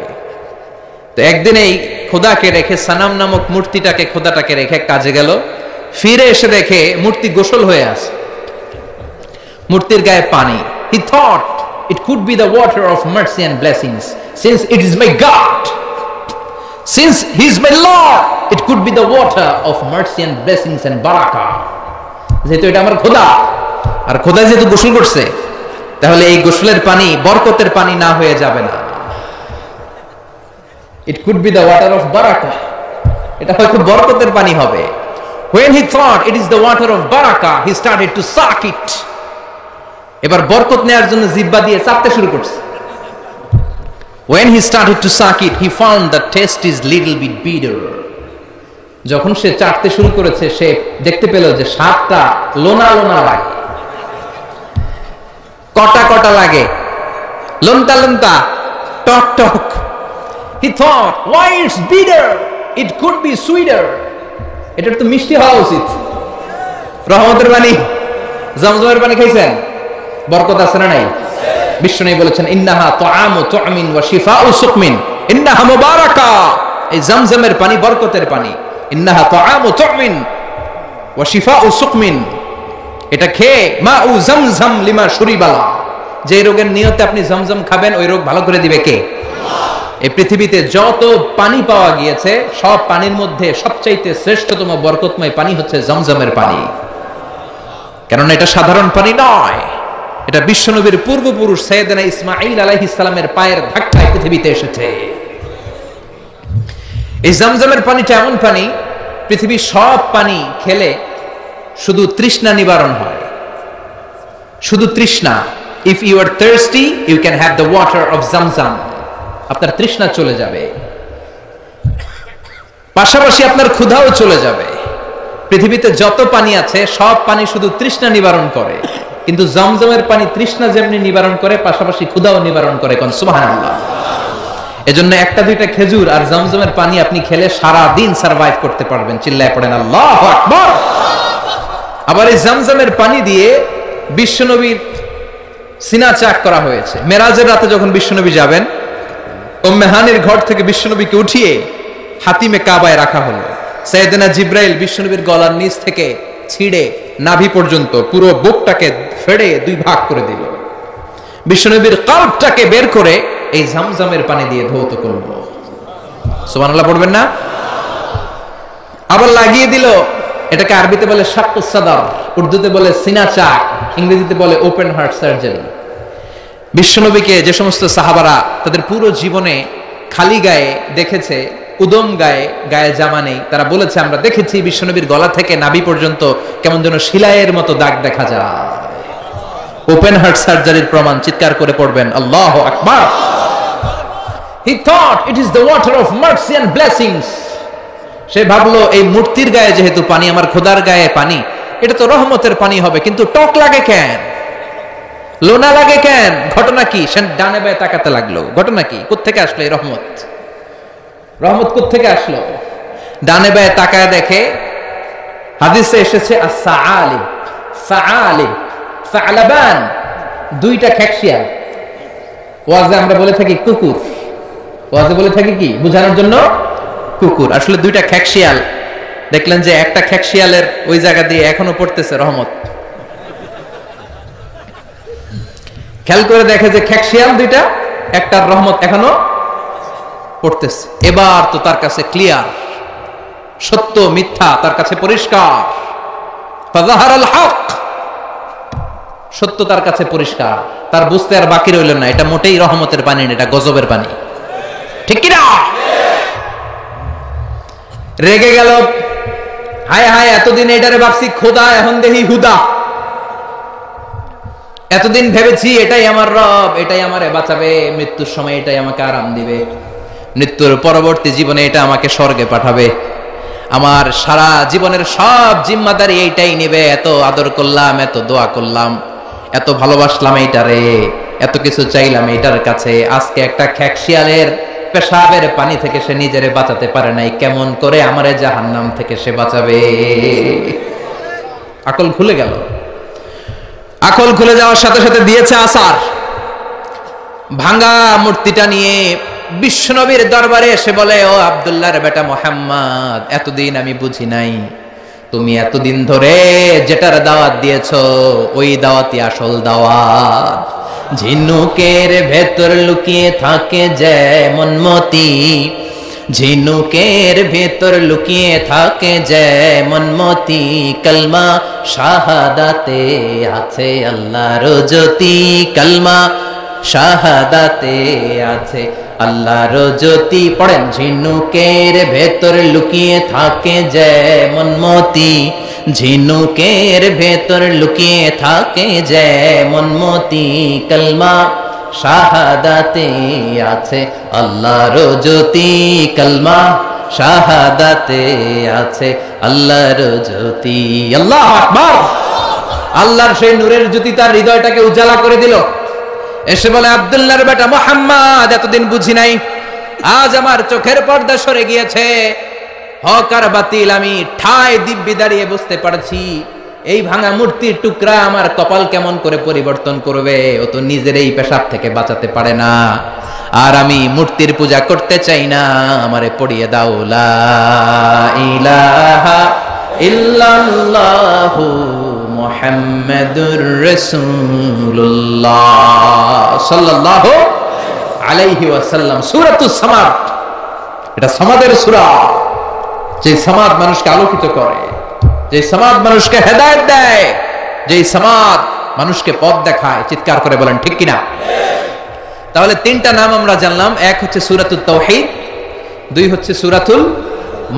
A: তো একদিন এই খোদাকে রেখে, সানাম নামক মূর্তিটাকে, খোদাটাকে রেখে কাজে গেল। ফিরে এসে দেখে মূর্তি গোসল হয়ে আছে, মূর্তির গায়ে পানি। He thought it could be the water of mercy and blessings, since it is my God, since he is my Lord, it could be the water of mercy and blessings and barakah. যেহেতু এটা আমার খোদা, আর খোদা যেহেতু গোসল করছে, তাহলে এই গোসলের পানি বরকতের পানি না হয়ে যাবে না। It could be the water of barakah, এটা হয়তো বরকতের পানি হবে। When he thought it is the water of barakah, he started to suck it. এবার বরকত নেয়ার জন্য জিহ্বা দিয়ে চাপতে শুরু করছে। When he started to suck it, he found the taste is little bit bitter. যখন সে চাটতে শুরু করেছে, সে দেখতে পেল যে স্বাদটা লোনা লোনা লাগে, কটা কটা লাগে, লন্তা লন্তা, টক টক। He thought, why it's bitter? It could be sweeter. এটা তো মিষ্টি হওয়া উচিত। রহমতের পানি, জমজমের পানি খাইছেন? বরকত আছে না নাই? বিশ্বনবী বলেছেন, ইন্নাহা তুআমু তুআমিন ওয়া শিফাউ সুকমিন, ইন্নাহা মুবারাকা। এই জমজমের পানি বরকতের পানি। ইন্নাহা তুআমু তুআমিন ওয়া শিফাউ সুকমিন, এটা খেয়ে মাউ জমজম লিমা শুরিবালা, যে রোগের নিয়তে আপনি জমজম খাবেন ওই রোগ ভালো করে দিবে কে? এই পৃথিবীতে যত পানি পাওয়া গিয়েছে সব পানির মধ্যে সবচাইতে শ্রেষ্ঠতম বরকতময় পানি হচ্ছে জমজমের পানি। কেননা এটা সাধারণ পানি নয়, এটা বিশ্বনবীর পূর্বপুরুষ সাইয়েদনা ইসমাঈল আলাইহিস সালামের পায়ের ধাক্কায় পৃথিবীতে এসেছে। এই জমজমের পানিটা এমন পানি, পৃথিবীর সব পানি খেলে শুধু তৃষ্ণা নিবারণ হয়, শুধু তৃষ্ণা। If you are thirsty you can have the water of Zamzam, আপনার তৃষ্ণা চলে যাবে, পাশাপাশি আপনার ক্ষুধাও চলে যাবে। পৃথিবীতে যত পানি আছে সব পানি শুধু তৃষ্ণা নিবারণ করে, কিন্তু জমজমের পানি তৃষ্ণা যেমনি নিবারণ করে, পাশাপাশি ক্ষুধাও নিবারণ করে। কোন সুবহানাল্লাহ। এজন্য একটা দুইটা খেজুর আর জমজমের পানি আপনি খেলে সারা দিন সারভাইভ করতে পারবেন। চিল্লায় পড়েন আল্লাহু আকবার। আবার এই জমজমের পানি দিয়ে বিশ্বনবীর সিনা চাক করা হয়েছে। মেরাজের রাতে যখন বিশ্বনবী যাবেন, উম্মে হানির ঘর থেকে বিশ্বনবীকে উঠিয়ে হাতিমে কাবায় রাখা হলো। সাইয়েদনা জিব্রাইল বিশ্বনবীর গলার নিচ থেকে ছিঁড়ে নাভি পর্যন্ত পুরো বুকটাকে ফেড়ে দুই ভাগ করে দিল। বিশ্বনবীর কলবটাকে বের করে এই জমজমের পানি দিয়ে ধৌত করলো। সুবহানাল্লাহ পড়বেন না? আবার লাগিয়ে দিল, এটাকে আরবিতে বলে শাক্কুস সাদর, উর্দুতে বলে সিনা চাক, ইংরেজিতে বলে ওপেন হার্ট সার্জারি। বিশ্বনবীকে যে সমস্ত সাহাবারা তাদের পুরো জীবনে খালি গায়ে দেখেছে, উদম গায়ে, গায়ে জামা নেই, তারা বলেছে আমরা দেখেছি বিশ্বনবীর গলা থেকে নাভি পর্যন্ত কেমন যেন শিলায়ের মতো দাগ দেখা যায়। ওপেন হার্ট সার্জারির প্রমাণ। চিৎকার করে পড়বেন আল্লাহু আকবার। He thought it is the water of mercy and blessings. সে ভাবলো এই মূর্তির গায়ে যেহেতু পানি, আমার খোদার গায়ে পানি, এটা তো রহমতের পানি হবে, কিন্তু টক লাগে কেন, লোনা লাগে কেন? ঘটনা কি? সে ডানে বায়ে তাকাতে লাগলো। ঘটনা কি? কোত্থেকে আসলো এই রহমত? রহমত কোত্থেকে আসলো? ডানে বায়ে তাকায় দেখে হাদিসে এসেছে as-sa'alib, sa'alib, sa'laban, দুইটা খেকশিয়াল। ওয়াজে আমরা বলে থাকি কুকুর, ওয়াজে বলে থাকি কি বোঝানোর জন্য? কুকুর। আসলে দুইটা খেকশিয়াল। দেখলেন যে একটা খেকশিয়ালের ওই জায়গা দিয়ে এখনো পড়তেছে রহমত। খেয়াল করে দেখে যে খেকশিয়াল দুইটা, একটার রহমত এখনো পড়তেছে। এবার তো তার কাছে ক্লিয়ার, সত্য মিথ্যা তার কাছে পরিষ্কার। ফাযাহারাল হক, সত্য তার কাছে পরিষ্কার, তার বুঝতে আর বাকি রইল না এটা মোটেই রহমতের পানি না, এটা গজবের পানি। ঠিক কি না? রেগে গেল, হায় হায়, এতদিন এটারে ভাবছি খোদা, এখন দেখি হুদা। এতদিন ভেবেছি এটাই আমার রব, এটাই আমারে বাঁচাবে, মৃত্যুর সময় এটাই আমাকে আরাম দিবে, মৃত্যুর পরবর্তী জীবনে এটা আমাকে স্বর্গে পাঠাবে, আমার সারা জীবনের সব জিম্মাদারি এইটাই নেবে। এত আদর করলাম, এত দোয়া করলাম, এত ভালোবাসলাম এইটারে, এত কিছু চাইলাম এইটার কাছে, আজকে একটা খেকশিয়ালের পেশাবের পানি থেকে সে নিজেরে বাঁচাতে পারে নাই, কেমন করে আমারে জাহান্নাম থেকে সে বাঁচাবে? আকল খুলে গেল। আকল খুলে যাওয়ার সাথে সাথে দিয়েছে আসার। ভাঙা মূর্তিটা নিয়ে বিশ্বনবীর দরবারে এসে বলে, ও আব্দুল্লাহর বেটা মুহাম্মদ, এতদিন আমি বুঝি নাই তুমি এতদিন ধরে যেটার দাওয়াত দিয়েছো ওই দাওয়াতই আসল দাওয়াত। ঝিনুকের ভেতর লুকিয়ে থাকে যেমন মতি, ঝিনুকের ভেতর লুকিয়ে থাকে যেমন মতি, কলমা শাহাদাতে আছে আল্লাহর জ্যোতি, কলমা শাহাদাতে আছে আল্লাহর জ্যোতি পড়েন ঝিনুকের ভেতর লুকিয়ে থাকে যেমন মতি, ঝিনুকের ভেতর লুকিয়ে থাকে যেমন মতি, কালমা শাহাদাতে আছে আল্লাহর জ্যোতি, কালমা শাহাদাতে আছে আল্লাহর জ্যোতি। আল্লাহু আকবার। আল্লাহর সেই নূরের জ্যোতি তার হৃদয়টাকে উজালা করে দিল। এসে বলে, আব্দুল্লাহর বেটা মুহাম্মদ, এতদিন বুঝি নাই, আজ আমার চোখের পর্দা সরে গিয়েছে, হক আর বাতিল আমি ঠায় দিব্যি দাঁড়িয়ে বুঝতে পারছি। এই ভাঙা মূর্তির টুকরা আমার কপাল কেমন করে পরিবর্তন করবে, ও তো নিজের এই পেশাব থেকে বাঁচাতে পারে না। আর আমি মূর্তির পূজা করতে চাই না, আমারে পড়িয়ে দাও লা ইলাহা ইল্লাল্লাহু মুহাম্মাদুর রাসূলুল্লাহ সাল্লাল্লাহু আলাইহি ওয়াসাল্লাম। সূরাতুস সামাদ, এটা সামাদের সূরা, যে সামাদ মানুষকে আলোকিত করে, যে সামাদ মানুষকে হেদায়েত দেয়, যে সামাদ মানুষকে পথ দেখায়। চিৎকার করে বলেন ঠিক কিনা? তাহলে তিনটা নাম আমরা জানলাম, এক হচ্ছে সূরাতুত তাওহীদ, দুই হচ্ছে সূরাতুল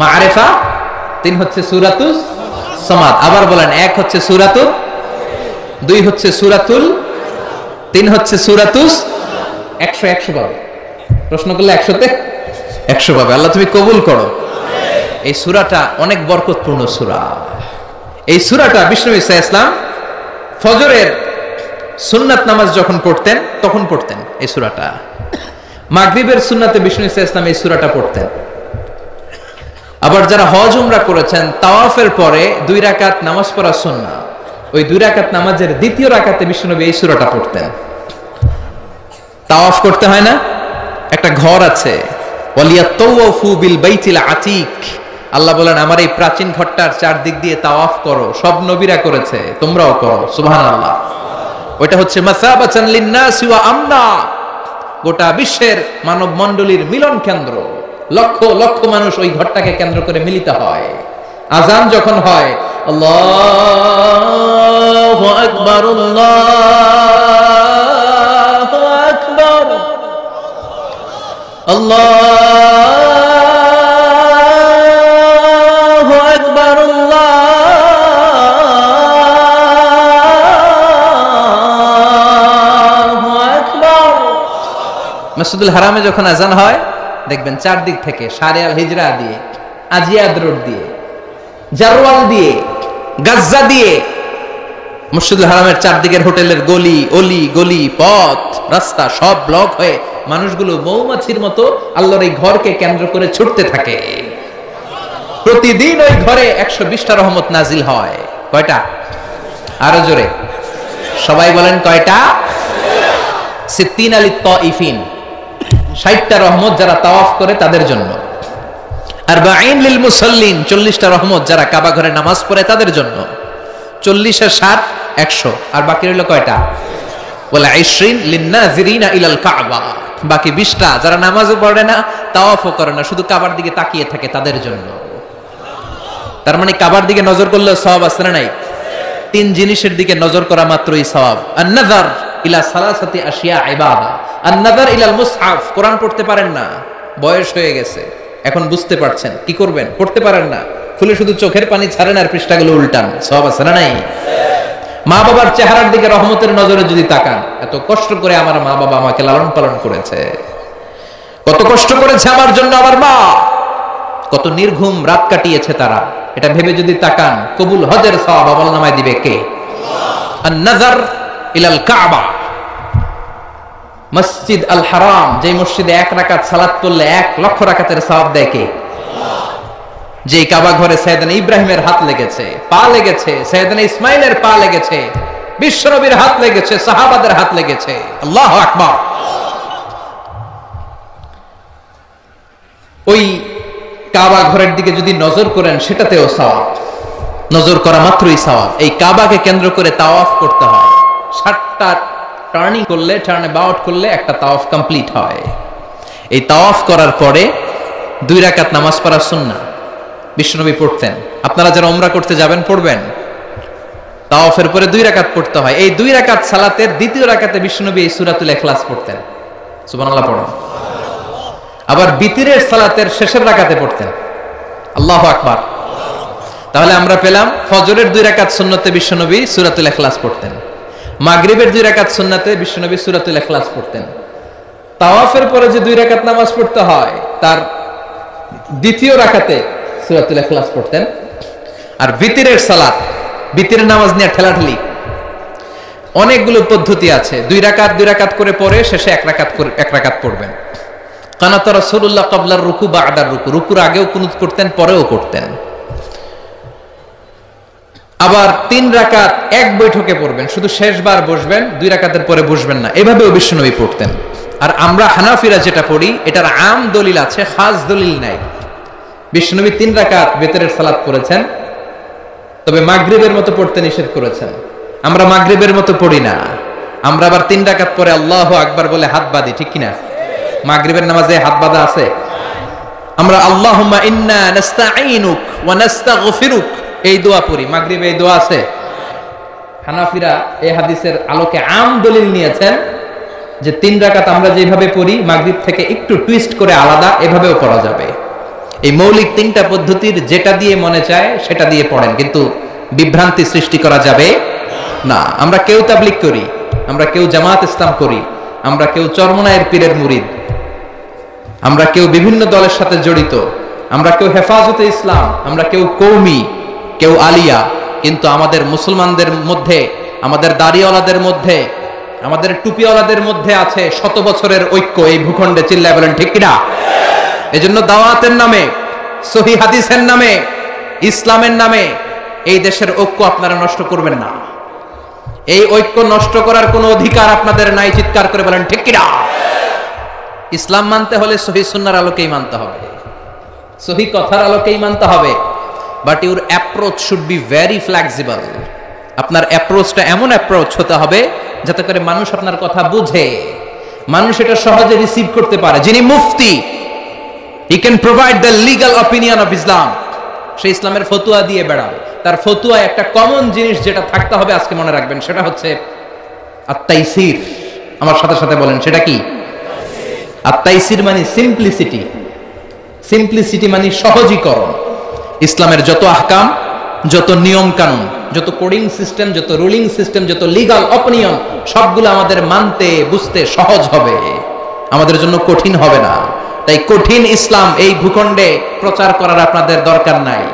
A: মাআরিফা, তিন হচ্ছে সূরাতুস সামাদ। আবার বলেন, এক হচ্ছে সূরাতুল, দুই হচ্ছে সূরাতুল, তিন হচ্ছে সূরাতুস। 100 পাবে, প্রশ্ন করলে 100তে 100 পাবে। আল্লাহ তুমি কবুল করো। এই সূরাটা অনেক বরকতপূর্ণ সূরা। এই সূরাটা বিষ্ণু ঈসা ইসলাম ফজরের সুন্নাত নামাজ যখন পড়তেন তখন পড়তেন এই সূরাটা। মাগরিবের সুন্নাতে বিষ্ণু ঈসা ইসলাম এই সূরাটা পড়তেন। আবার যারা হজ উমরা করেছেন, তাওয়াফের পরে 2 রাকাত নামাজ পড়া সুন্নাহ, ওই 2 রাকাত নামাজের দ্বিতীয় রাকাতে বিষ্ণুনবী এই সূরাটা পড়তেন। তাওয়াফ করতে হয় না? একটা ঘর আছে, ওয়ালিয়াতাওয়াফু বিল বাইতিল আতীক। আল্লাহ বলেন, আমার এই প্রাচীন ঘরটার চারদিক দিয়ে তাওয়াফ করো। সব নবীরা করেছে, তোমরাও করো। সুবহানাল্লাহ। ওইটা হচ্ছে মাসাবাতান লিন-নাসি ওয়া আমনা, গোটা বিশ্বের মানব মণ্ডলীর মিলন কেন্দ্র। লক্ষ লক্ষ মানুষ ওই ঘরটাকে কেন্দ্র করে মিলিত হয়। আজান যখন হয়, আল্লাহু আকবার, আল্লাহু আকবার, আল্লাহু আকবার, আল্লাহু আকবার। মসজিদুল হারামে যখন আজান হয়, দেখবেন চারদিক থেকে শারে আল হিজরা দিয়ে, আজিয়াদ রোড দিয়ে, জারওয়াল দিয়ে, গাজ্জা দিয়ে, মসজিদুল হারামের চারদিকের হোটেলের গলি অলি, গলি পথ রাস্তা সব ব্লক হয়ে মানুষগুলো মৌমাছির মতো আল্লাহর এই ঘরকে কেন্দ্র করে ছুটতে থাকে। প্রতিদিন ওই ঘরে 120টা রহমত নাজিল হয়। কয়টা? আরো জোরে সবাই বলেন, কয়টা? 60 লিত-তাইফিন, 60টা রহমত যারা তাওয়াফ করে তাদের জন্য। 40 লিল মুসাল্লিন, 40টা রহমত যারা কাবা ঘরে নামাজ পড়ে তাদের জন্য। 40 আর 60 100, আর বাকি রইল কয়টা? বলে 20 লিন-নাযিরিনা ইলাল কাবা, বাকি 20টা যারা নামাজও পড়ে না, তাওয়াফও করে না, শুধু কাবার দিকে তাকিয়ে থাকে তাদের জন্য। তার মানে কাবার দিকে নজর করলে সওয়াব আছে না নাই? 3 জিনিসের দিকে নজর করা মাত্রই সওয়াব। আন-নাযার ইলা সালাসাতি আশিয়া ইবাদা, আন-নাযার ইলাল মুসহাফ, কোরআন পড়তে পারেন না, বয়স হয়ে গেছে, এখন বুঝতে পারছেন, কি করবেন? পড়তে পারেন না, খুলে শুধু চোখের পানি ছাড়েন আর পৃষ্ঠাগুলো উল্টান, সওয়াব আছে না নাই? মা বাবার চেহারার দিকে রহমতের নজরে যদি তাকান, এত কষ্ট করে আমার মা বাবা আমাকে লালন পালন করেছে, কত কষ্ট করেছে আমার জন্য আমার মা, কত নির্ঘুম রাত কাটিয়েছে তারা, এটা ভেবে যদি তাকান, কবুল হজের সওয়াব আমলনামায় দিবে কে? আন-নাযার ইলাল কাবা, মসজিদ আল হারাম, যে মসজিদে 1 রাকাত সালাত পড়লে 1 লক্ষ রাকাতের সওয়াব দেয় কে? যে কাবা ঘরে সাইয়েদনা ইব্রাহিমের হাত লেগেছে, পা লেগেছে, সাইয়েদনা ইসমাইলের পা লেগেছে, বিশ্বনবীর হাত লেগেছে, সাহাবাদের হাত লেগেছে। আল্লাহু আকবার। ওই কাবা ঘরের দিকে যদি নজর করেন, সেটাতেও সওয়াব, নজর করা মাত্রই সওয়াব। এই কাবাকে কেন্দ্র করে তাওয়াফ করতে হয়। 7টা টার্নিং করলে, টার্ন অ্যাবাউট করলে একটা তাওয়াফ কমপ্লিট হয়। এই তাওয়াফ করার পরে 2 রাকাত নামাজ পড়া সুন্নাহ, বিশ্বনবী পড়তেন। আপনারা যারা উমরা করতে যাবেন পড়বেন, তাওয়াফের পরে 2 রাকাত পড়তে হয়। এই 2 রাকাত সালাতের দ্বিতীয় রাকাতে বিশ্বনবী এই সূরাতুল ইখলাস পড়তেন। সুবহানাল্লাহ পড়ুন। আবার বিতিরের সালাতের শেষের রাকাতে পড়তেন আল্লাহু আকবার। তাহলে আমরা পেলাম ফজরের 2 রাকাত সুন্নতে বিশ্বনবী সূরাতুল ইখলাস পড়তেন, মাগরিবের 2 রাকাত সুন্নতে বিশ্বনবী সূরাতুল ইখলাস পড়তেন। তাওয়াফের পরে যে 2 রাকাত নামাজ পড়তে হয় তার দ্বিতীয় রাকাতে সূরাতুল ইখলাস পড়তেন। আর বিতিরের সালাত, বিতিরের নামাজ নিয়ে ঠেলাঠেলি, অনেকগুলো পদ্ধতি আছে। 2 রাকাত করে পরে শেষে 1 রাকাত পড়বেন। কানাতা রাসূলুল্লাহ ক্বাবলার রুকু বা'দার রুকু, রুকুর আগেও কুনুত করতেন, পরেও করতেন। আবার 3 রাকাত এক বৈঠকে পড়বেন, শুধু শেষবার বসবেন, 2 রাকাতের পরে বসবেন না, এভাবেও বিশ্বনবী পড়তেন। আর আমরা হানাফিরা যেটা পড়ি এটার আম দলিল আছে, খাস দলিল নাই। বিশ্বনবী 3 রাকাত বিতরের সালাত পড়েছেন, তবে মাগরিবের মতো পড়তে নিষেধ করেছেন। আমরা মাগরিবের মতো পড়ি না, আমরা আবার 3 রাকাত পরে আল্লাহু আকবার বলে হাত বাঁধি, ঠিক কিনা? মাগরিবের নামাজে হাত বাঁধা আছে? আমরা আল্লাহুম্মা ইন্না নাস্তাঈনুক ওয়া নাস্তাগফিরুক এই দোয়া পড়ি, মাগরিবে এই দোয়া আছে? হানাফিরা এই হাদিসের আলোকে আম দলিল নিয়েছেন যে 3 রাকাত আমরা যেভাবে পড়ি মাগরিব থেকে একটু টুইস্ট করে আলাদা, এভাবেও পড়া যাবে। এই মৌলিক 3টা পদ্ধতির যেটা দিয়ে মনে চায় সেটা দিয়ে পড়েন, কিন্তু বিভ্রান্তি সৃষ্টি করা যাবে না। আমরা কেউ তাবলীগ করি, আমরা কেউ জামাত ইসলাম করি, আমরা কেউ চরমনায়ের পীরের মুরিদ, আমরা কেউ বিভিন্ন দলের সাথে জড়িত, আমরা কেউ হেফাজতে ইসলাম, আমরা কেউ কওমি, কেউ আলিয়া, কিন্তু আমাদের মুসলমানদের মধ্যে, আমাদের দাড়িওয়ালাদের মধ্যে, আমাদের টুপিওয়ালাদের মধ্যে আছে 100 বছরের ঐক্য এই ভূখণ্ডে। চিল্লায় বলেন ঠিক কিনা? এজন্য দাওয়াতের নামে, সহিহ হাদিসের নামে, ইসলামের নামে এই দেশের ঐক্য আপনারা নষ্ট করবেন না। এই ঐক্য নষ্ট করার কোনো অধিকার আপনাদের নাই। চিৎকার করে বলেন ঠিক কিনা? ইসলাম মানতে হলে সহিহ সুন্নাহর আলোকেই মানতে হবে, সহিহ কথার আলোকেই মানতে হবে। But your approach should be very flexible. আপনার অ্যাপ্রোচটা এমন অ্যাপ্রোচ হতে হবে যাতে করে মানুষ আপনার কথা বুঝে, মানুষ এটা সহজে রিসিভ করতে পারে। যিনি মুফতি, he can provide the legal opinion of Islam, সে ইসলামের ফতুয়া দিয়ে বেড়াবে। তার ফতুয়ায় একটা কমন জিনিস যেটা থাকতে হবে, আজকে মনে রাখবেন, সেটা হচ্ছে আত-তাইসির। আমার সাথে সাথে বলেন, সেটা কি? আত-তাইসির মানে সিম্পলিসিটি। সিম্পলিসিটি মানে সহজীকরণ। ইসলামের যত আহকাম, যত নিয়ম কানুন, যত কোডিং সিস্টেম, যত রুলিং সিস্টেম, যত লিগাল অপিনিয়ন, সবগুলো আমাদের মানতে বুঝতে সহজ হবে, আমাদের জন্য কঠিন হবে না। তাই কঠিন ইসলাম এই ভূখণ্ডে প্রচার করার আপনাদের দরকার নাই।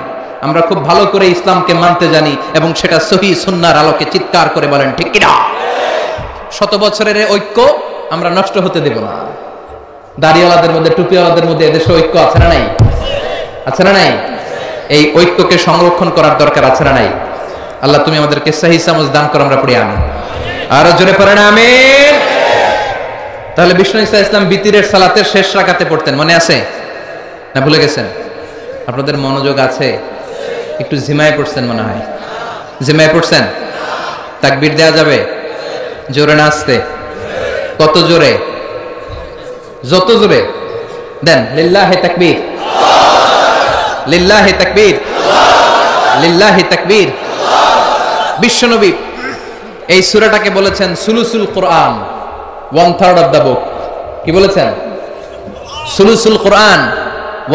A: আমরা খুব ভালো করে ইসলামকে মানতে জানি এবং সেটা সহিহ সুন্নাহর আলোকে চিৎকার করে বলেন ঠিক কিনা? 100 বছরের ঐক্য আমরা নষ্ট হতে দেব না। দাড়িওয়ালাদের মধ্যে, টুপিওয়ালাদের মধ্যে এদেশে ঐক্য আছে না নাই? আছে না নাই? এই ঐক্যকে সংরক্ষণ করার দরকার আছে না নাই? আল্লাহ তুমি আমাদেরকে সহিহ সমঝ দান করো, আমরা পড়ি আমিন। আরো জোরে পড়েন আমিন। তাহলে বিষ্ণু ঈসা ইসলাম বিতিরের সালাতের শেষ রাকাতে পড়তেন, মনে আছে না ভুলে গেছেন? আপনাদের মনোযোগ আছে? একটু ঝিমায় পড়ছেন মনে হয়। ঝিমায় পড়ছেন? তাকবীর দেয়া যাবে? জোরে না আসতে? কত জোরে? যত জোরে দেন। লিল্লাহি তাকবীর, লিল্লাহি তাকবীর, লিল্লাহি তাকবীর। বিশ্বনবী এই সূরাটাকে বলেছেন সুলুসুল কোরআন, 1/3 অফ দ্য বুক। কি বলেছেন? সুলুসুল কোরআন,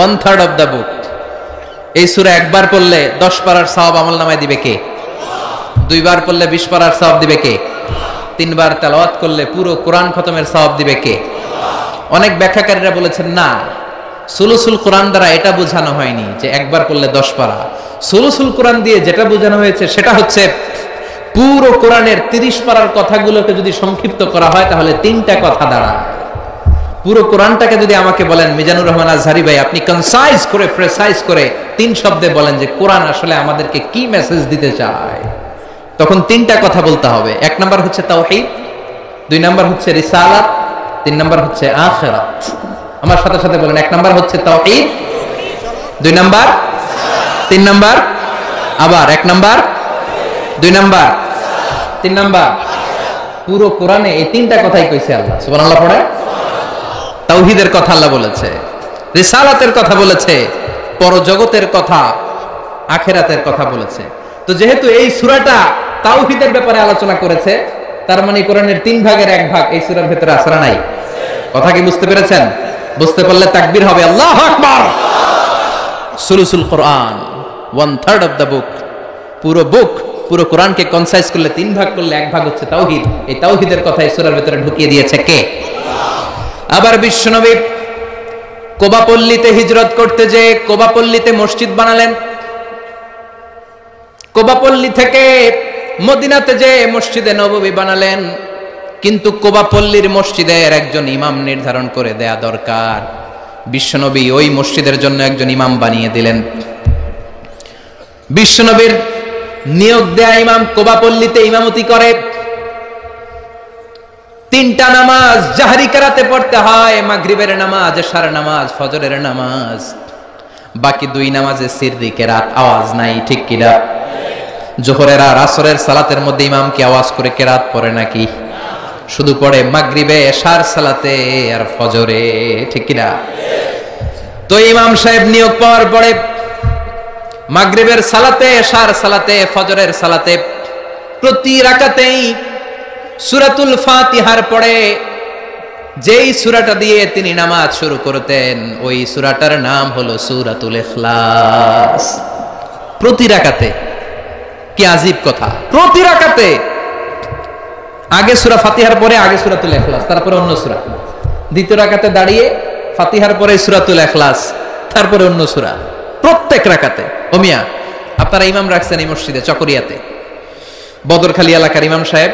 A: 1/3 অফ দ্য বুক। এই সূরা একবার পড়লে 10 পারার সওয়াব আমলনামায় দিবে কে? 2 বার পড়লে 20 পারার সওয়াব দিবে কে? 3 বার তেলাওয়াত করলে পুরো কোরআন খতমের সওয়াব দিবে কে? অনেক ব্যাখ্যাকারীরা বলেছেন না, সুলুসুল কোরআন দ্বারা এটা বোঝানো হয়নি যে একবার পড়লে 10 পারা। সুলুসুল কোরআন দিয়ে যেটা বোঝানো হয়েছে সেটা হচ্ছে পুরো কোরআনের 30 পারার কথাগুলোকে যদি সংক্ষিপ্ত করা হয় তাহলে 3টা কথা দাঁড়ায়। পুরো কোরআনটাকে যদি আমাকে বলেন মিজানুর রহমান আজহারি ভাই, আপনি কনসাইজ করে, প্রেসাইজ করে 3 শব্দে বলেন যে কোরআন আসলে আমাদেরকে কি মেসেজ দিতে চায়, তখন 3টা কথা বলতে হবে। 1 নাম্বার হচ্ছে তাওহীদ, 2 নাম্বার হচ্ছে রিসালাত, 3 নাম্বার হচ্ছে আখিরাত। আমার সাথে সাথে বলেন, 1 নাম্বার হচ্ছে তাওহীদ, 2 নাম্বার, 3 নাম্বার, আবার 1 নাম্বার, 2 নাম্বার, 3 নাম্বার। পুরো কোরআনে এই 3টা কথাই কইছে আল্লাহ। সুবহানাল্লাহ পড়ে। তাওহীদের কথা আল্লাহ বলেছে, রিসালাতের কথা বলেছে, পরজগতের কথা, আখিরাতের কথা বলেছে। তো যেহেতু এই সূরাটা তাওহীদের ব্যাপারে আলোচনা করেছে, তার মানে কোরআনের 3 ভাগের 1 ভাগ এই সূরার ভিতরে আছে না নাই? কথা কি বুঝতে পেরেছেন? বুঝতে পারলে তাকবীর হবে আল্লাহু আকবার। সুলুসুল কোরআন, 1/3 অফ দ্য বুক। পুরো কোরআনকে কনসাইজ করলে 3 ভাগ করলে 1 ভাগ হচ্ছে তাওহীদ। এই তাওহীদের কথা এই সূরার ভিতরে ঢুকিয়ে দিয়েছে কে? আবার বিশ্বনবী কোবা পল্লীতে হিজরত করতে যে কোবা পল্লীতে মসজিদ বানালেন, কোবা পল্লী থেকে মদিনাতে যে মসজিদে নববী বানালেন, কিন্তু কোবা পল্লীর মসজিদের একজন ইমাম নির্ধারণ করে দেয়া দরকার। বিশ্বনবী ওই মসজিদের জন্য একজন ইমাম বানিয়ে দিলেন। বিশ্বনবীর নিয়োগ দেয়া ইমাম কোবা পল্লীতে ইমামতি করে। 3টা নামাজ জাহরি কেরাতে পড়তে হয়, মাগরিবের নামাজ, এশার নামাজ, ফজরের নামাজ। বাকি 2 নামাজে সিররি কেরাত, আওয়াজ নাই, ঠিক কিনা? জোহরের আর আসরের সালাতের মধ্যে ইমাম কি আওয়াজ করে কেরাত পড়ে নাকি? শুধু পড়ে মাগরিবে, এশার সালাতে আর ফজরে, ঠিক কিনা? তো ইমাম সাহেব নিয়োগ পাওয়ার পরে মাগরিবের সালাতে, এশার সালাতে, ফজরের সালাতে প্রতি রাকাতেই সূরাতুল ফাতিহার পরে যেই সূরাটা দিয়ে তিনি নামাজ শুরু করতেন, ওই সূরাটার নাম হলো সূরাতুল ইখলাস। প্রতি রাকাতে, কি আজীব কথা! প্রতি রাকাতে আগে সূরা ফাতিহার পরে আগে সূরাতুল ইখলাস, তারপরে অন্য সূরা। দ্বিতীয় রাকাতে দাঁড়িয়ে ফাতিহার পরে সূরাতুল ইখলাস, তারপরে অন্য সূরা। প্রত্যেক রাকাতে। ও মিয়া, আপনারা ইমাম রাখছেন এই মসজিদে চকরিয়াতে, বদরখালী এলাকার ইমাম সাহেব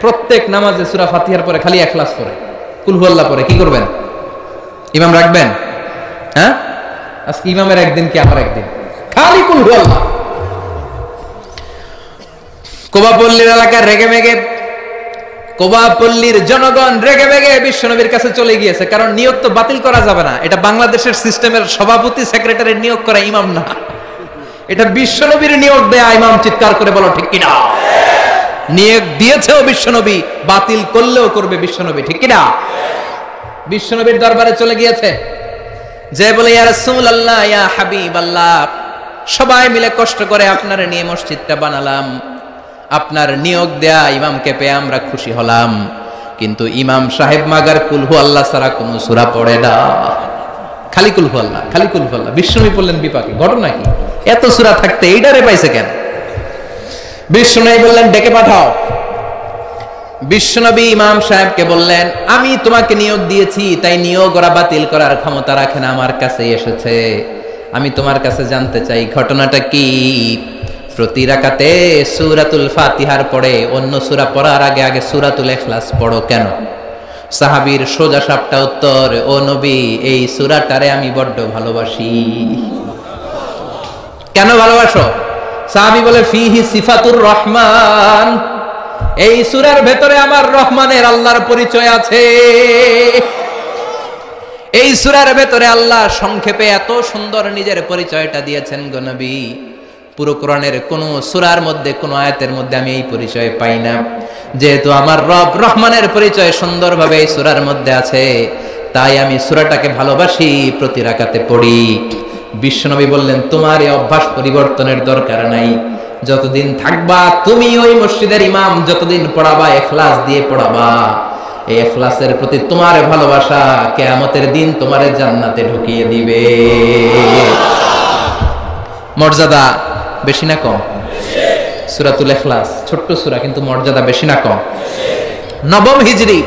A: প্রত্যেক নামাজে সূরা ফাতিহার পরে খালি ইখলাস পড়ে, কুল হুয়াল্লাহ পড়ে। কি করবেন? ইমাম রাখবেন? হ্যাঁ, আজকে ইমামের একদিন কি আমার একদিন, খালি কুল হুয়াল্লাহ। কোবা পল্লীর এলাকার রেগে মেগে, কোবা পল্লীর জনগণ রেগে মেগে বিশ্বনবীর কাছে চলে গিয়েছে। কারণ নিয়োগ তো বাতিল করা যাবে না। এটা বাংলাদেশের সিস্টেমের সভাপতি সেক্রেটারি নিয়োগ করা ইমাম না, এটা বিশ্বনবীর নিয়োগ দেয়া ইমাম। চিৎকার করে বলো ঠিক কিনা? নিয়োগ দিয়েছেও বিশ্বনবী, বাতিল করলেও করবে বিশ্বনবী, ঠিক কিনা? বিশ্বনবীর দরবারে চলে গিয়েছে, যে বলে ইয়া রাসূলুল্লাহ, ইয়া হাবিবাল্লাহ, সবাই মিলে কষ্ট করে আপনার নিয়ে মসজিদটা বানালাম, আপনার নিয়োগ দেয়া ইমামকে পেয়ে আমরা খুশি হলাম, কিন্তু ইমাম সাহেব মাগার কুল হু আল্লাহ ছাড়া কোনো সূরা পড়ে না, খালি কুল হু আল্লাহ, খালি কুল হু আল্লাহ। বিশ্বনবী বললেন বিপাকে, ঘটনা কি? এত সূরা থাকতে এইটারে পাইছে কেন? বিশ্বনবী বললেন ডেকে পাঠাও। বিশ্বনবী ইমাম সাহেবকে বললেন, আমি তোমাকে নিয়োগ দিয়েছি, তাই নিয়োগ ওরা বাতিল করার ক্ষমতা রাখে না, আমার কাছে এসেছে। আমি তোমার কাছে জানতে চাই ঘটনাটা কি? প্রতি রাকাতে সূরাতুল ফাতিহার পরে অন্য সূরা পড়ার আগে আগে সূরাতুল ইখলাস পড়ো কেন? সাহাবীর সোজা সাপটা উত্তর, ও নবী, এই সূরাটারে আমি বড্ড ভালোবাসি। কেন ভালোবাসো? সাহাবী বলে, ফিহি সিফাতুর রহমান, এই সূরার ভেতরে আমার রহমানের, আল্লাহর পরিচয় আছে। এই সূরার ভেতরে আল্লাহ সংক্ষেপে এত সুন্দর নিজের পরিচয়টা দিয়েছেন গো নবী, পুরো কোরআনের কোন সূরার মধ্যে, কোন আয়াতের মধ্যে আমি এই পরিচয় পাই না। যেহেতু আমার রব রহমানের পরিচয় সুন্দরভাবে এই সূরার মধ্যে আছে, তাই আমি সূরাটাকে ভালোবাসি, প্রতি রাকাতে পড়ি। বিশ্বনবী বললেন, তোমার এই অভ্যাস পরিবর্তনের দরকার নাই। যতদিন থাকবা তুমি ওই মসজিদের ইমাম, যতদিন পড়াবা ইখলাস দিয়ে পড়াবা, এই ইখলাসের প্রতি তোমার ভালোবাসা কিয়ামতের দিন তোমারে জান্নাতে ঢুকিয়ে দিবে। মর্যাদা বেশি না কম? সূরাতুল ইখলাস ছোট্ট সূরা, কিন্তু মর্যাদা বেশি না কম? 9ম হিজরি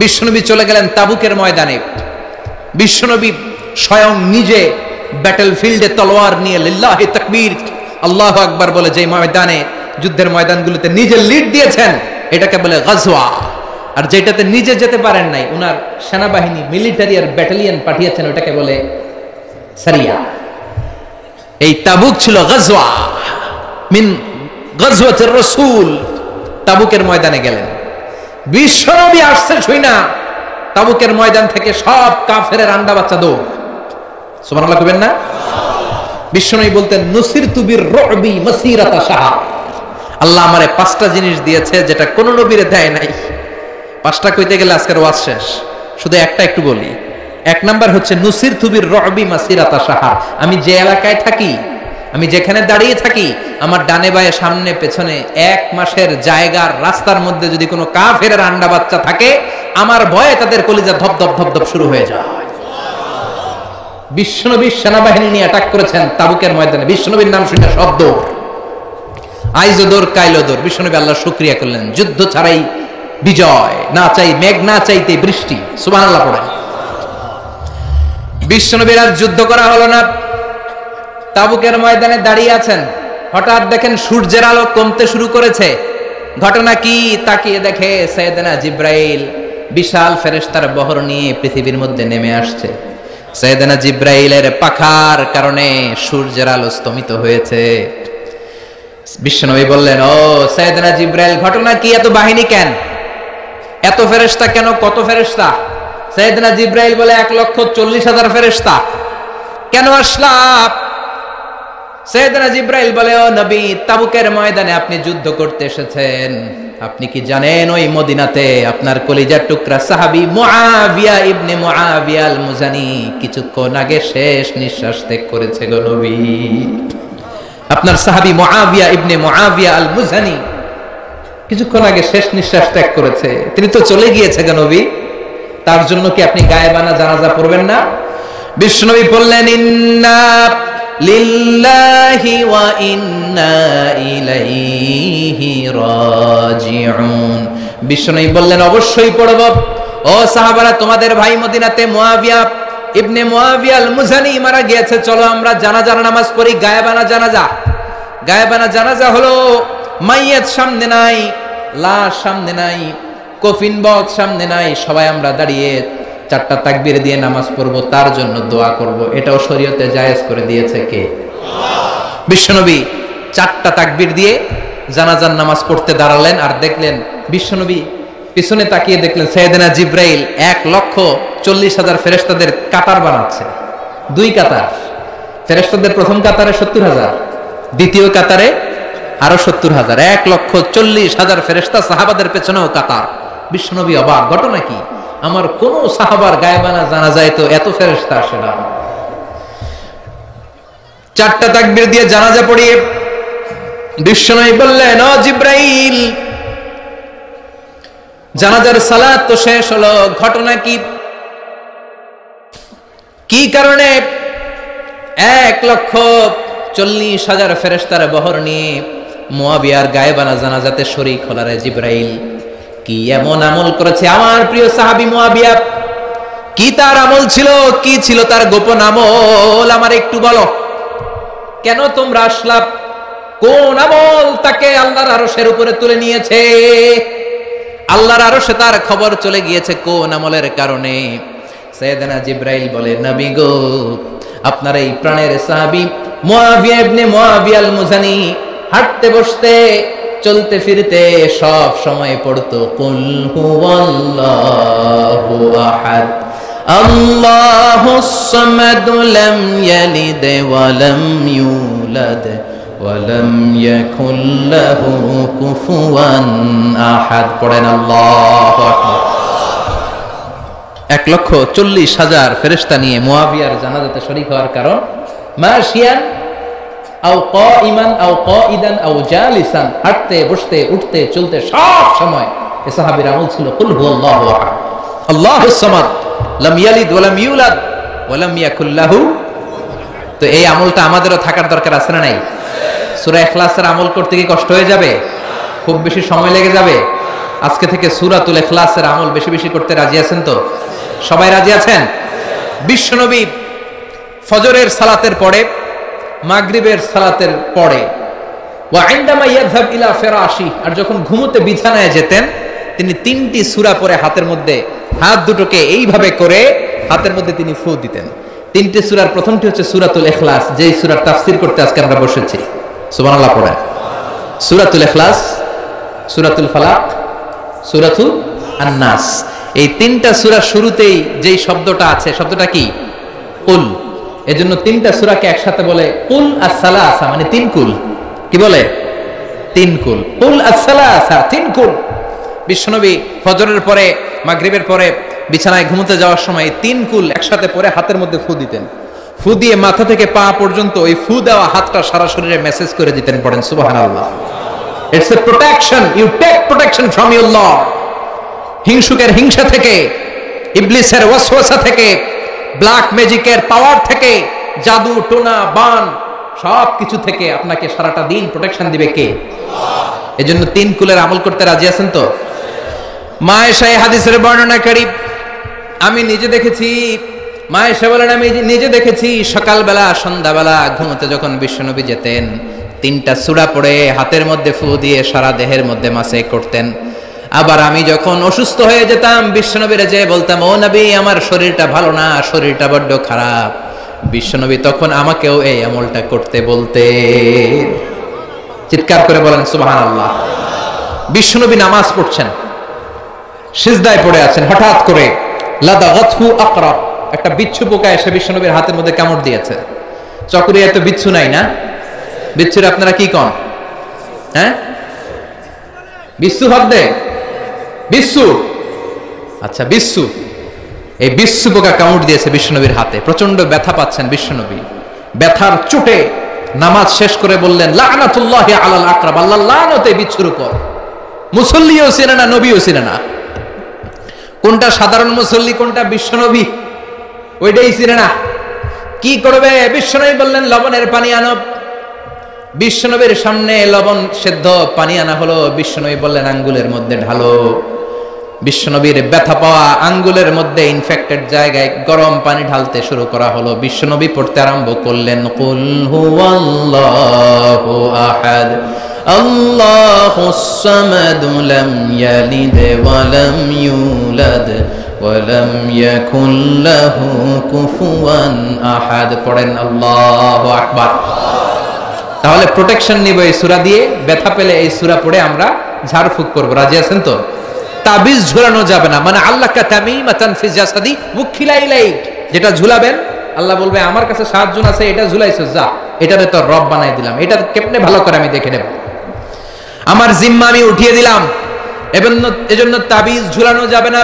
A: বিশ্বনবী চলে গেলেন তাবুকের ময়দানে। বিশ্বনবী স্বয়ং নিজে ব্যাটল ফিল্ডে তলোয়ার নিয়ে লিল্লাহি তাকবীর, আল্লাহু আকবার বলে যে ময়দানে, যুদ্ধের ময়দানগুলোতে নিজে লিড দিয়েছেন, এটাকে বলে গাজওয়া। আর যেটাতে নিজে যেতে পারেন নাই, উনার সেনাবাহিনী, মিলিটারি আর ব্যাটালিয়ন পাঠিয়েছেন, ওটাকে বলে সারিয়া। এই তাবুক ছিল গাজওয়া মিন গাজওয়াতির রাসূল। তাবুকের ময়দানে গেলেন, বিশ্বনবী আসছে শুইনা তাবুকের ময়দান থেকে সব কাফেরের আন্ডা বাচ্চা দৌড়। সুবহানাল্লাহ কইবেন না? বিশ্বনবী বলতেন, নুসিরতু বির-রু'বি মাসিরাতা শাহর, আল্লাহ আমারে 5টা জিনিস দিয়েছে যেটা কোন নবীরে দেয় নাই। 5টা কইতে গেলে আজকের ওয়াজ শেষ, শুধু একটা একটু বলি। 1 নাম্বার হচ্ছে নুসিরতু বির-রু'বি মাসিরাতা শাহর, আমি যে এলাকায় থাকি, আমি যেখানে দাঁড়িয়ে থাকি, আমার ডানে বায়ে সামনে পেছনে 1 মাসের জায়গার রাস্তার মধ্যে যদি কোনো কাফেরের আন্ডা বাচ্চা থাকে, আমার ভয়ে তাদের কলিজা ধপ ধপ ধপ ধপ শুরু হয়ে যায়। বিশ্বনবীর সেনাবাহিনী নিয়ে অ্যাটাক করেছেন তাবুকের ময়দানে। বিশ্বনবীর নাম শুনে সব দৌড়, আইজো দৌড় কাইলো দৌড়। বিশ্বনবী আল্লাহ শুকরিয়া করলেন, যুদ্ধ ছাড়াই বিজয়, না চাই মেঘ, না চাইতে বৃষ্টি। সুবহানাল্লাহ পড়েন। বিশ্বনবীর আর যুদ্ধ করা হলো না, তাবুকের ময়দানে দাঁড়িয়ে আছেন। হঠাৎ দেখেন সূর্যের আলো কমতে শুরু করেছে। ঘটনা কি? তাকিয়ে দেখে সাইয়েদনা জিব্রাইল বিশাল ফেরেশতার বহর নিয়ে পৃথিবীর মধ্যে নেমে আসছে। সাইয়েদনা জিব্রাইলের পাখার কারণে সূর্যের আলো স্তমিত হয়েছে। বিশ্বনবী বললেন, ও সাইয়েদনা জিব্রাইল, ঘটনা কি? এত বাহিনী কেন? এত ফেরেশতা কেন? কত ফেরেশতা? সাইয়েদনা জিব্রাইল বলে 1,40,000 ফেরেশতা। কেন আসলাম? সাইয়েদনা জিব্রাইল বলে, ও নবী, তাবুকের ময়দানে আপনি যুদ্ধ করতে এসেছেন। আপনি কি জানেন ওই মদিনাতে আপনার কলিজার টুকরা সাহাবী মুআবিয়া ইবনে মুআবিয়া আল মুজানি কিছুক্ষণ আগে শেষ নিঃশ্বাস ত্যাগ করেছে গো নবী। আপনার সাহাবী মুআবিয়া ইবনে মুআবিয়া আল মুজানি কিছুক্ষণ আগে শেষ নিঃশ্বাস ত্যাগ করেছে। তিনি তো চলে গিয়েছে গো নবী, তার জন্য কি আপনি গায়েবানা জানাজা পড়বেন না? বিশ্বনবী বললেন, ইন্না লিল্লাহি ওয়া ইন্না ইলাইহি রাজিউন। বিশ্বনবী বললেন, অবশ্যই পড়ব। ও সাহাবারা, তোমাদের ভাই মদিনাতে মুআবিয়া ইবনে মুআবিয়া আল মুজানি মারা গিয়েছে, চলো আমরা জানাজার নামাজ পড়ি। গায়েবানা জানাজা। গায়েবানা জানাজা হলো মাইয়াত সামনে নাই, লাশ সামনে নাই, কফিন বক্স সামনে নাই, সবাই আমরা দাঁড়িয়ে 4টা তাকবীর দিয়ে নামাজ পড়ব, তার জন্য দোয়া করব। এটাও শরীয়তে জায়েজ করে দিয়েছে কে? বিশ্বনবী 4টা তাকবীর দিয়ে জানাজার নামাজ পড়তে দাঁড়ালেন। আর দেখলেন বিশ্বনবী পিছনে তাকিয়ে দেখলেন সাইয়েদনা জিব্রাইল 1,40,000 ফেরেশতাদের কাতার বানাচ্ছে। 2 কাতার। ফেরেশতাদের প্রথম কাতারে 70,000, দ্বিতীয় কাতারে আরো 70,000, 1,40,000 ফেরেশতা, সাহাবাদের পেছনেও কাতার। বিশ্বনবী অবাক, ঘটনা কি? আমার কোন সাহাবার গায়েবানা জানাজায় তো এত ফেরেশতা আসে না। 4টা তাকবীর দিয়ে জানাজা পড়িয়ে বিশ্বনবী বললেন, ও জিব্রাইল, জানাজার সালাত তো শেষ হলো, ঘটনা কি? কি কারণে 1,40,000 ফেরেশতার বহর নিয়ে মুআবিয়ার গায়েবানা জানাজাতে শরীক হলো রে জিব্রাইল? কি এমন আমল করেছে আমার প্রিয় সাহাবী মুআবিয়া? কি তার আমল ছিল? কি ছিল তার গোপন আমল? আমার একটু বলো। কেন তোমরা আসলা? কোন আমল তাকে আল্লাহর আরশের উপরে তুলে নিয়েছে? আল্লাহর আরশে তার খবর চলে গিয়েছে কোন আমলের কারণে? সাইয়েদনা জিব্রাইল বলে, নবী গো, আপনার এই প্রাণের সাহাবী মুআবিয়া ইবনে মুআবিয়া আল মুজানি হাঁটতে বসতে চলতে ফিরতে সব সময় পড়তো কুল হুয়াল্লাহু আহাদ আল্লাহুস সামাদ লাম ইয়ালিদ ওয়া লাম ইউলাদ ওয়া লাম ইয়াকুল লাহু কুফুয়ান আহাদ। পড়েন আল্লাহু আকবার। 1,40,000 ফেরেশতা নিয়ে মুআবিয়ার জানাজাতে শরীক হওয়ার কারণ মাশিয়ান আও কাইমান আও কাইদান আও জালিসান, হাঁটতে বসতে উঠতে চলতে সব সময় এই সাহাবীর আমল ছিল কুল হুয়াল্লাহু আহাদ আল্লাহুস সামাদ লাম ইয়ালিদ ওয়া লাম ইউলাদ ওয়া লাম ইয়াকুল লাহু। তো এই আমলটা আমাদেরও থাকার দরকার আছে না নাই? সূরা ইখলাসের আমল করতে কি কষ্ট হয়ে যাবে? খুব বেশি সময় লেগে যাবে? আজকে থেকে সূরাতুল ইখলাসের আমল বেশি বেশি করতে রাজি আছেন তো? সবাই রাজি আছেন? বিশ্বনবী ফজরের সালাতের পরে, মাগরিবের সালাতের পরে, ওয়া ইনদামা ইয়াযহাব ইলা ফিরাশি, আর যখন ঘুমোতে বিছানায় যেতেন তিনি 3টি সূরা পড়ে হাতের মধ্যে হাত দুটোকে এইভাবে করে হাতের মধ্যে তিনি ফু দিতেন। 3টি সূরার প্রথমটি হচ্ছে সূরাতুল ইখলাস, যেই সূরার তাফসীর করতে আজকে আমরা বসেছি। সুবহানাল্লাহ পড়েন। সূরাতুল ইখলাস, সূরাতুল ফালাক, সূরাতুল আন-নাস। এই 3টা সূরা শুরুতেই যেই শব্দটা আছে, শব্দটা কি? কুল। এজন্য 3টা সূরাকে একসাথে বলে কুল আস-সালাসা, মানে 3 কুল। কি বলে? 3 কুল। কুল আস-সালাসা, 3 কুল। বিশ্বনবী ফজরের পরে, মাগরিবের পরে বিছানায় ঘুমোতে যাওয়ার সময় 3 কুল একসাথে পরে হাতের মধ্যে ফু দিতেন। ফু দিয়ে মাথা থেকে পা পর্যন্ত ওই ফু দেওয়া হাতটা সারা শরীরে মেসেজ করে দিতেন। পড়েন সুবহানাল্লাহ। It's a protection, you take protection from your lord. হিংসুকের হিংসা থেকে, ইবলিসের ওয়াসওয়াসা থেকে ব্ল্যাক ম্যাজিকের পাওয়ার থেকে, জাদু টোনা বান সবকিছু থেকে আপনাকে সারাটা দিন প্রোটেকশন দিবে কে? এজন্য 3 কুলের আমল করতে রাজি আছেন তো? মা আয়েশা এই হাদিসের বর্ণনাকারী, আমি নিজে দেখেছি, মা আয়েশা বলেন আমি নিজে দেখেছি সকালবেলা সন্ধ্যাবেলা ঘুমোতে যখন বিশ্বনবী যেতেন 3টা সূরা পড়ে হাতের মধ্যে ফু দিয়ে সারা দেহের মধ্যে মাসে করতেন। আবার আমি যখন অসুস্থ হয়ে যেতাম বিশ্বনবীরে যেয়ে বলতাম, ও নবী আমার শরীরটা ভালো না, শরীরটা বড্ড খারাপ। বিশ্বনবী তখন আমাকেও এই আমলটা করতে বলতে। চিৎকার করে বলেন সুবহানাল্লাহ। বিশ্বনবী নামাজ পড়ছেন, সিজদায় পড়ে আছেন, হঠাৎ করে লাদাগাতহু আকরাব, একটা বিচ্ছু পোকা এসে বিশ্বনবীর হাতের মধ্যে কামড় দিয়েছে। চকরিয়ায় তো বিচ্ছু নাই না? বিচ্ছুর আপনারা কি কন? হ্যাঁ, বিচ্ছু ভাববে, বিচ্ছু, আচ্ছা বিচ্ছু। এই বিচ্ছু পোকা কামড় দিয়েছে বিশ্বনবীর হাতে, প্রচন্ড ব্যথা পাচ্ছেন বিশ্বনবী। ব্যথার চোটে নামাজ শেষ করে বললেন, লানাতুল্লাহি আলাল আকরাব, আল্লাহর লানত এই বিচ্ছুর উপর। মুসল্লিও ছিলেন না, নবীও ছিলেন না। কোনটা সাধারণ মুসল্লি, কোনটা বিশ্বনবী, ওইটাই ছিলেন না। কি করবে? বিশ্বনবী বললেন লবণের পানি আনো। বিশ্বনবীর সামনে লবণ সেদ্ধ পানি আনা হলো। বিশ্বনবী বললেন আঙ্গুলের মধ্যে ঢালো। বিশ্বনবীর ব্যথা পাওয়া আঙ্গুলের মধ্যে ইনফেক্টেড জায়গায় গরম পানি ঢালতে শুরু করা হলো। বিশ্বনবী পড়তে আরম্ভ করলেন, কুল হুয়াল্লাহু আহাদ আল্লাহুস সামাদ লাম ইয়ালিদ ওয়া লাম ইউলাদ ওয়া লাম ইয়াকুল লাহু কুফুয়ান আহাদ। পড়েন আল্লাহু আকবার। তাহলে প্রোটেকশন নিব এই সূরা দিয়ে। ব্যথা পেলে এই সূরা পড়ে আমরা ঝাড়ফুঁক করব। রাজি আছেন তো? তাবিজ ঝুলানো যাবে না, মানে আল্লাহকা তামিমাতান ফি জাসাদি উখিলা ইলাইক, যেটা ঝুলাবেন আল্লাহ বলবে আমার কাছে 7 জন আছে, এটা ঝুলাইছো, যা এটারে তো রব বানাই দিলাম, এটা কেমনে ভালো করে আমি দেখে নেব, আমার জিম্মা আমি উঠিয়ে দিলাম। এজন্য তাবিজ ঝুলানো যাবে না।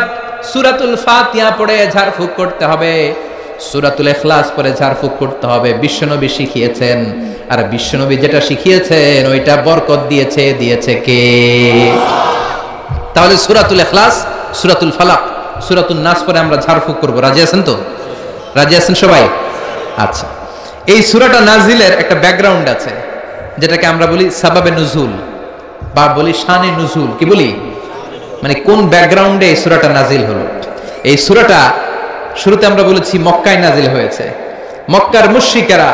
A: সূরাতুল ফাতিহা পড়ে ঝাড়ফুঁক করতে হবে, সূরাতুল ইখলাস পড়ে ঝাড়ফুঁক করতে হবে। বিশ্বনবী শিখিয়েছেন, আর বিশ্বনবী যেটা শিখিয়েছেন ওইটা বরকত দিয়েছে কে? তাহলে সূরাতুল ইখলাস, সূরাতুল ফালাক, সূরাতুন নাস পরে আমরা ঝাড়ফুঁক করব। রাজি আছেন তো? রাজি আছেন সবাই? আচ্ছা, এই সূরাটা নাজিলের একটা ব্যাকগ্রাউন্ড আছে, যেটাকে আমরা বলি সাবাবে নুজুল বা বলি শানে নুজুল। কি বলি? মানে কোন ব্যাকগ্রাউন্ডে এই সূরাটা নাজিল হলো। এই সূরাটা শুরুতে আমরা বলেছি মক্কায় নাজিল হয়েছে। মক্কার মুশরিকেরা,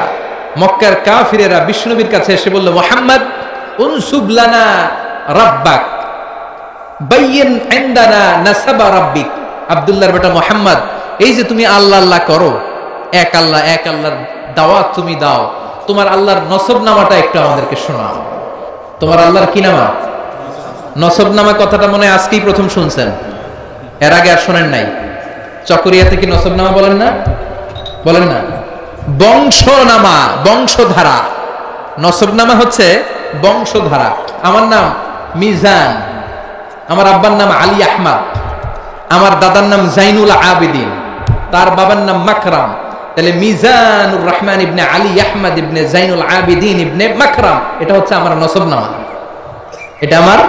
A: মক্কার কাফিরেরা বিশ্বনবীর কাছে এসে বলল, মুহাম্মদ উনসুব লানা রাব্বাক বাইয়িন ইনদানা নাসাবা রাব্বিক। আব্দুল্লাহর বেটা মুহাম্মদ, এই যে তুমি আল্লাহ আল্লাহ করো, এক আল্লাহর দাওয়াত তুমি দাও, তোমার আল্লাহর নসবনামাটা একটু আমাদেরকে শোনাও। তোমার আল্লাহর কি নামা? নসবনামা। কথাটা মনে হয় আজকেই প্রথম শুনছেন, এর আগে আর শোনেন নাই। চকরিয়াতে কি নসবনামা বলেন না? বলেন না? বংশনামা, বংশধারা। নসবনামা হচ্ছে বংশধারা। আমার নাম মিজান, আমার আব্বার নাম আলী আহমদ, আমার দাদার নাম জাইনুল আবেদিন, তার বাবার নাম মাকরাম। তাহলে মিজানুর রহমান ইবনে আলী আহমদ ইবনে জাইনুল আবেদিন ইবনে মাকরাম, এটা হচ্ছে আমার নসবনামা, এটা আমার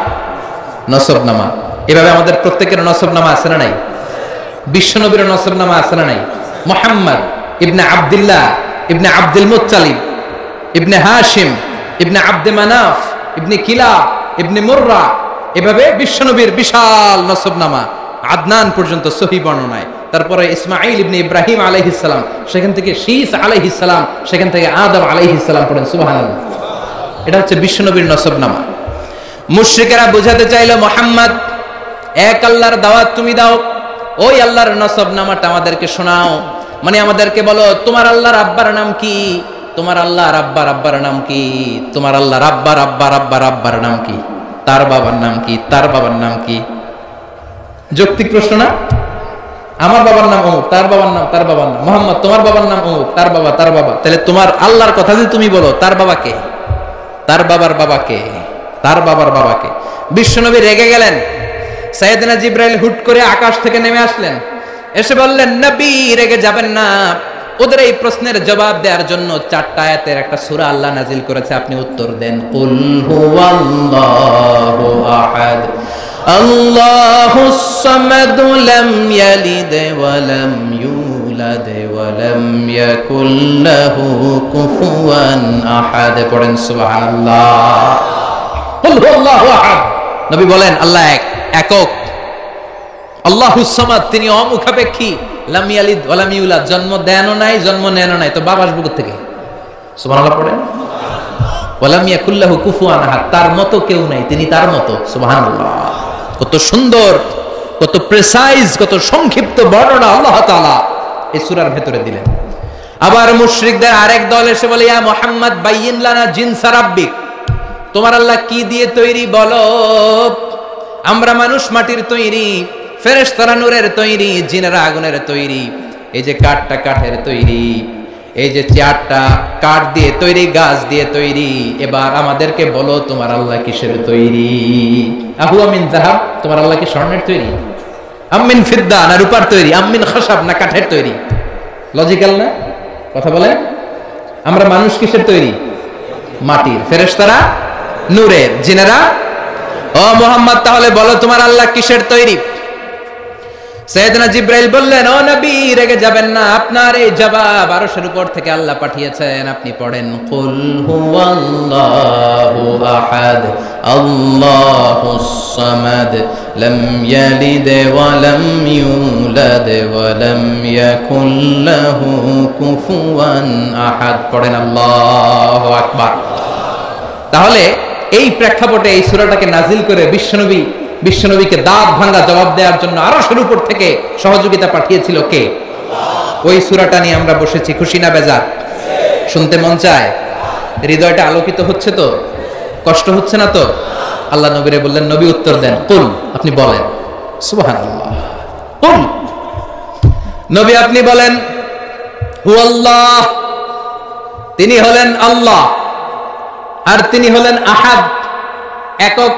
A: নসবনামা। এভাবে আমাদের প্রত্যেকের নসবনামা আছে না নাই? বিশ্বনবীর নসবনামা আছে না নাই? মুহাম্মদ ইবনে আব্দুল্লাহ ইবনে আব্দুল মুত্তালিব ইবনে হাশিম ইবনে আব্দে মানাফ ইবনে কিলাব ইবনে মুররা, এভাবে বিশ্বনবীর বিশাল নসবনামা আদনান পর্যন্ত সহিহ বর্ণনায়। তারপরে ইসমাঈল ইবনে ইব্রাহিম আলাইহিস সালাম, সেখান থেকে শীস আলাইহিস সালাম, সেখান থেকে আদম আলাইহিস সালাম। পড়েন সুবহানাল্লাহ। এটা হচ্ছে বিশ্বনবীর নসবনামা। মুশরিকেরা বোঝাতে চাইল, মুহাম্মদ এক আল্লাহর দাওয়াত তুমি দাও, ওই আল্লাহর নসবনামাটা আমাদেরকে শোনাও। মানে আমাদেরকে বলো তোমার আল্লাহর আব্বার নাম কি, তোমার আল্লাহর আব্বার নাম কি, তোমার আল্লাহর আব্বার নাম কি, তার বাবার নাম কি, তার বাবার নাম কি। যৌক্তিক প্রশ্ন না? আমার বাবার নাম অমুক, তার বাবার নাম, তার বাবার নাম মুহাম্মদ, তোমার বাবার নাম অমুক, তার বাবা, তার বাবা। তাহলে তোমার আল্লাহর কথা যদি তুমি বলো, তার বাবাকে, তার বাবার বাবাকে, তার বাবার বাবাকে। বিশ্বনবী রেগে গেলেন। সাইয়েদনা জিবরাইল হুট করে আকাশ থেকে নেমে আসলেন, এসে বললেন, নবী রেগে যাবেন না, ওদের এই প্রশ্নের জবাব দেওয়ার জন্য 4টা আয়াতের একটা সূরা আল্লাহ নাজিল করেছে, আপনি উত্তর দেন। কুল হুয়াল্লাহু আহাদ আল্লাহুস সামাদ লাম ইয়ালিদ ওয়া লাম ইউলাদ يولد ولم يكن له كفوا أحد পড়েন সুবহানাল্লাহ কুল হুয়াল্লাহু আহাদ নবী বলেন আল্লাহ একক আল্লাহুস সামাদ তিনি অমুখাপেক্ষী লাম ইয়ালিদ ওয়া লাম ইউলাদ জন্ম দেনও নাই জন্ম নেনও নাই তো বাবা আসবে কোথা থেকে সুবহানাল্লাহ পড়েন ওয়া লাম ইয়াকুল লাহু কুফুয়ান আহাদ তার মতো কেউ নাই তিনি তার মতো সুবহানাল্লাহ কত সুন্দর কত প্রেসাইজ কত সংক্ষিপ্ত বর্ণনা আল্লাহ তাআলা এই সূরার ভেতরে দিলেন আবার মুশরিকদের আরেক দল এসে বলে ইয়া মুহাম্মদ বাইয়িন লানা জিনসা রাব্বিক তোমার আল্লাহ কি দিয়ে তৈরি বলো আমরা মানুষ মাটির তৈরি ফেরেশতারা নূরের তৈরি জিনেরা আগুনের তৈরি এই যে কাঠটা কাঠের তৈরি এই যে চেয়ারটা কাঠ দিয়ে তৈরি গাছ দিয়ে তৈরি এবার আমাদেরকে বলো তোমার আল্লাহ কিসের তৈরি আহু আমিন যাহাব তোমার আল্লাহ কি স্বর্ণের তৈরি আমিন ফিদ্দা না রূপার তৈরি আমিন খাসাব না কাঠের তৈরি লজিক্যাল না কথা বলে আমরা মানুষ কিসের তৈরি মাটির ফেরেশতারা নূরের জিনেরা ও মুহাম্মদ তাহলে বলো তোমার আল্লাহ কিসের তৈরি সাইয়েদনা জিবরাইল বললেন ও নবী রেগে যাবেন না আপনার এই জবাব আরশের উপর থেকে আল্লাহ পাঠিয়েছেন আপনি পড়েন কুল হুয়াল্লাহু আহাদ আল্লাহুস সামাদ লাম ইয়ালিদ ওয়া লাম ইউলাদ ওয়া লাম ইয়াকুল লাহু কুফুয়ান আহাদ পড়েন আল্লাহু আকবার তাহলে এই প্রেক্ষাপটে এই সূরাটাকে নাজিল করে বিশ্বনবীকে দাঁত ভাঙা জবাব দেওয়ার জন্য আরশের উপর থেকে সহযোগিতা পাঠিয়েছিল কে আল্লাহ ওই সূরাটা নিয়ে আমরা বসেছি খুশি না বেজার শুনতে মন চায় হৃদয়টা আলোকিত হচ্ছে তো কষ্ট হচ্ছে না তো আল্লাহ নবীরে বললেন নবী উত্তর দেন কুল আপনি বলেন সুবহানাল্লাহ কুল নবী আপনি বলেন হুয়াল্লাহ তিনি হলেন আল্লাহ আর তিনি হলেন আহাদ একক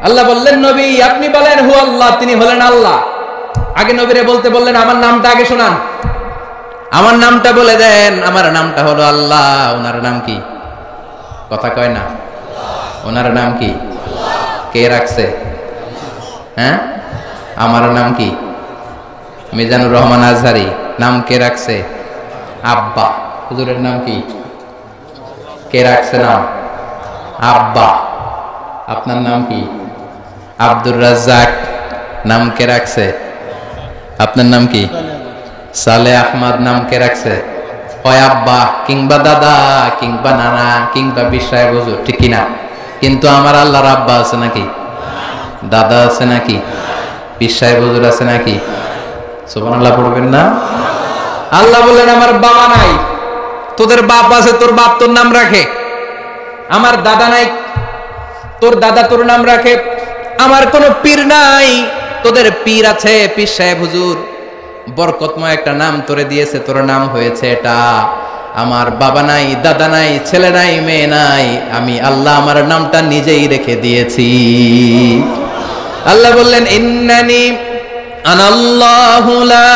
A: আল্লাহ বললেন নবী আপনি বলেন হু আল্লাহ তিনি হলেন আল্লাহ আগে নবীরে বলতে বললেন আমার নামটা আগে শোনান আমার নামটা বলে দেন আমার নামটা হলো আল্লাহ ওনার নাম কি কথা কয় না ওনার নাম কি কে রাখছে হ্যাঁ আমার নাম কি মিজানুর রহমান আজহারি নাম কে রাখছে আব্বা হুজুরের নাম কি কে রাখছে নাম আব্বা আপনার নাম কি আব্দুর রাজ্জাক নাম কে রাখছে আপনার নাম কি সালেহ আহমদ নাম কে রাখছে হয় আব্বা কিংবা দাদা কিংবা নানা কিংবা বিশ্বায় হুজুর ঠিক কিনা কিন্তু আমার আল্লাহর আব্বা আছে নাকি দাদা আছে নাকি বিশ্বায় হুজুর আছে নাকি সুবহানাল্লাহ পড়বেন না আল্লাহ বললেন আমার বাবা নাই তোদের বাপ আছে তোর বাপ তোর নাম রাখে আমার দাদা নাই তোর দাদা তোর নাম রাখে আমার কোনো পীর নাই তোদের পীর আছে পীর সাহেব হুজুর বরকতময় একটা নাম তোরে দিয়েছে তোর নাম হয়েছে এটা আমার বাবা নাই দাদা নাই ছেলে নাই মেয়ে নাই আমি আল্লাহ আমার নামটা নিজেই রেখে দিয়েছি আল্লাহ বললেন ইন্নানি আনাল্লাহু লা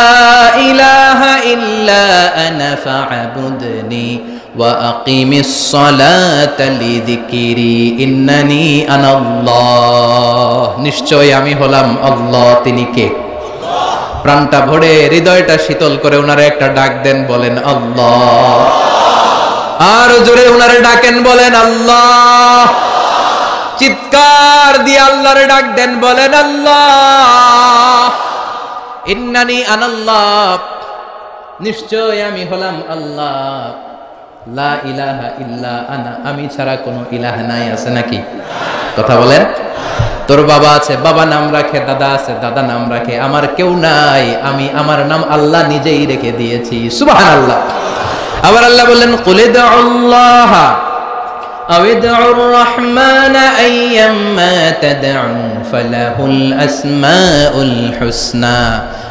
A: ইলাহা ইল্লা আনা ফা'বুদনি ওয়া আকিমিস সালাতা লিযিকরি ইন্নানি আনাল্লাহ নিশ্চয় আমি হলাম আল্লাহ তিনি কে প্রাণটা ভরে হৃদয়টা শীতল করে ওনারে একটা ডাক দেন বলেন আল্লাহ আর জোরে ওনারে ডাকেন বলেন আল্লাহ চিৎকার দিয়ে আল্লাহরে ডাক দেন বলেন আল্লাহ ইন্নানি আনাল্লাহ নিশ্চয় আমি হলাম আল্লাহ লা ইলাহা ইল্লা আনা আমি ছাড়া কোনো ইলাহ নাই আছে নাকি কথা বলেন তোর বাবা আছে বাবা নাম রাখে দাদা আছে দাদা নাম রাখে আমার কেউ নাই আমি আমার নাম আল্লাহ নিজেই রেখে দিয়েছি সুবহানাল্লাহ আবার আল্লাহ বললেন কুল ইদউল্লাহ আও ইদউর রহমান আইয়াম্মা তাদউ ফালাহুল আসমাউল হুসনা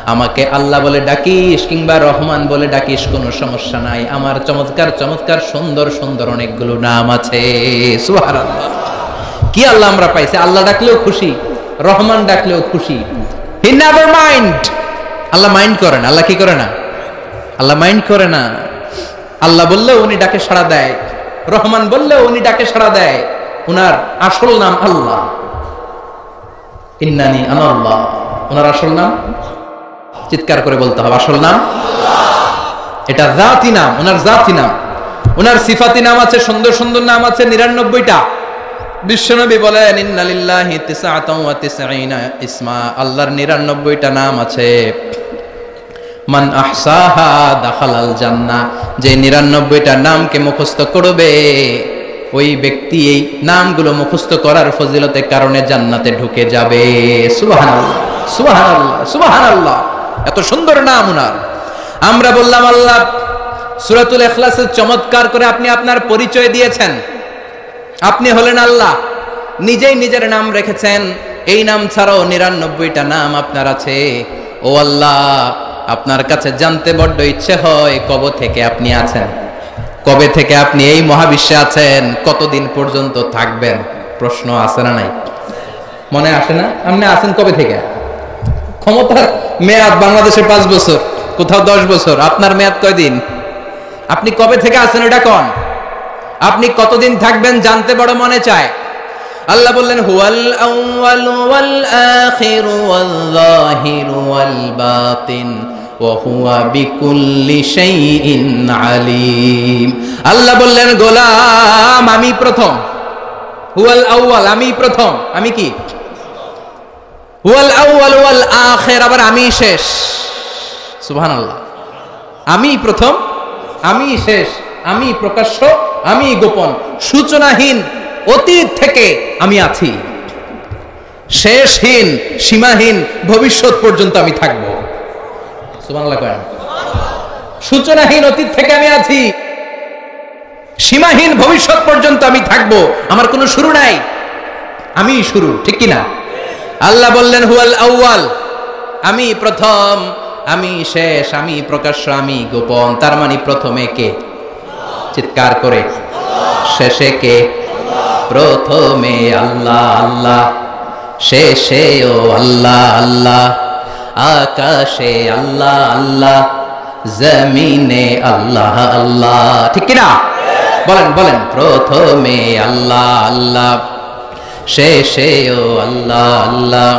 A: আমাকে আল্লাহ বলে ডাকিস কিংবা রহমান বলে ডাকিস কোনো সমস্যা নাই আমার চমৎকার চমৎকার সুন্দর সুন্দর অনেকগুলো নাম আছে সুবহানাল্লাহ কি আল্লাহ আমরা পাইছি আল্লাহ ডাকলেও খুশি রহমান ডাকলেও খুশি he never mind Allah mind করে না আল্লাহ কি করে না আল্লাহ মাইন্ড করে না আল্লাহ বললেও উনি ডাকে সাড়া দেয় রহমান বললেও উনি ডাকে সাড়া দেয় উনার আসল নাম আল্লাহ ইন্নানি আনাল্লাহ উনার আসল নাম চিৎকার করে বলতে হবে আসল নাম আল্লাহ এটা জাতি নাম, ওনার জাতি নাম। ওনার সিফাতি নাম আছে, সুন্দর সুন্দর নাম আছে 99টা। বিশ্বনবী বলেন ইন্না লিল্লাহি তিসআতাও ওয়া তিসঈনা ইসমা, আল্লাহর 99টা নাম আছে। মান আহসাহা দাখালাল জান্নাহ, যে 99টা নামকে মুখস্থ করবে ওই ব্যক্তি এই নামগুলো মুখস্থ করার ফজিলতের কারণে জান্নাতে ঢুকে যাবে। সুবহানাল্লাহ সুবহানাল্লাহ সুবহানাল্লাহ, এত সুন্দর নাম ওনার। আমরা বললাম আল্লাহ সূরাতুল ইখলাসের চমৎকার করে আপনি আপনার পরিচয় দিয়েছেন। আপনি হলেন আল্লাহ, নিজেই নিজের নাম রেখেছেন। এই নাম ছাড়াও 99টা নাম আপনার আছে। ও আল্লাহ, আপনার কাছে জানতে বড্ড ইচ্ছে হয় কবে থেকে আপনি আছেন, কবে থেকে আপনি এই মহাবিশ্বে আছেন, কতদিন পর্যন্ত থাকবেন। প্রশ্ন আছে না নাই? মনে আসে না? আপনি আছেন কবে থেকে? ক্ষমতার মেয়াদ বাংলাদেশে 5 বছর, কোথাও 10 বছর। আপনার মেয়াদ কয়দিন? আপনি কবে থেকে আছেন এটা কোন? আপনি কতদিন থাকবেন জানতে বড় মনে চায়। আল্লাহ বললেন হুয়াল আউয়ালু ওয়াল আখিরু ওয়াল যাহিরু ওয়াল বাতিন ওয়া হুয়া বিকুল্লি শাইইন আলিম। আল্লাহ বললেন গোলাম আমি প্রথম, হুয়াল আউয়াল আমি প্রথম। আমি কি? হুয়াল আউয়াল ওয়াল আখির, আবার আমি শেষ। সুবহানাল্লাহ। আমি প্রথম, আমি শেষ, আমি প্রকাশ্য, আমি গোপন, সূচনাহীন অতীত থেকে আমি আছি, শেষহীন সীমাহীন ভবিষ্যৎ পর্যন্ত আমি থাকব। সুবহানাল্লাহ করেন। সূচনাহীন অতীত থেকে আমি আছি, সীমাহীন ভবিষ্যৎ পর্যন্ত আমি থাকব। আমার কোনো শুরু নাই, আমি শুরু, ঠিক কি না? আল্লাহ বললেন হুয়াল আউয়াল, আমি প্রথম, আমি শেষ, আমি প্রকাশ্য, আমি গোপন। তার মানে প্রথমে কে? চিৎকার করে। শেষে কে? প্রথমে আল্লাহ আল্লাহ, শেষেও আল্লাহ আল্লাহ, আকাশে আল্লাহ আল্লাহ, জমিনে আল্লাহ আল্লাহ, ঠিক কি না? বলেন বলেন। প্রথমে আল্লাহ আল্লাহ, শেষেও আল্লাহ আল্লাহ,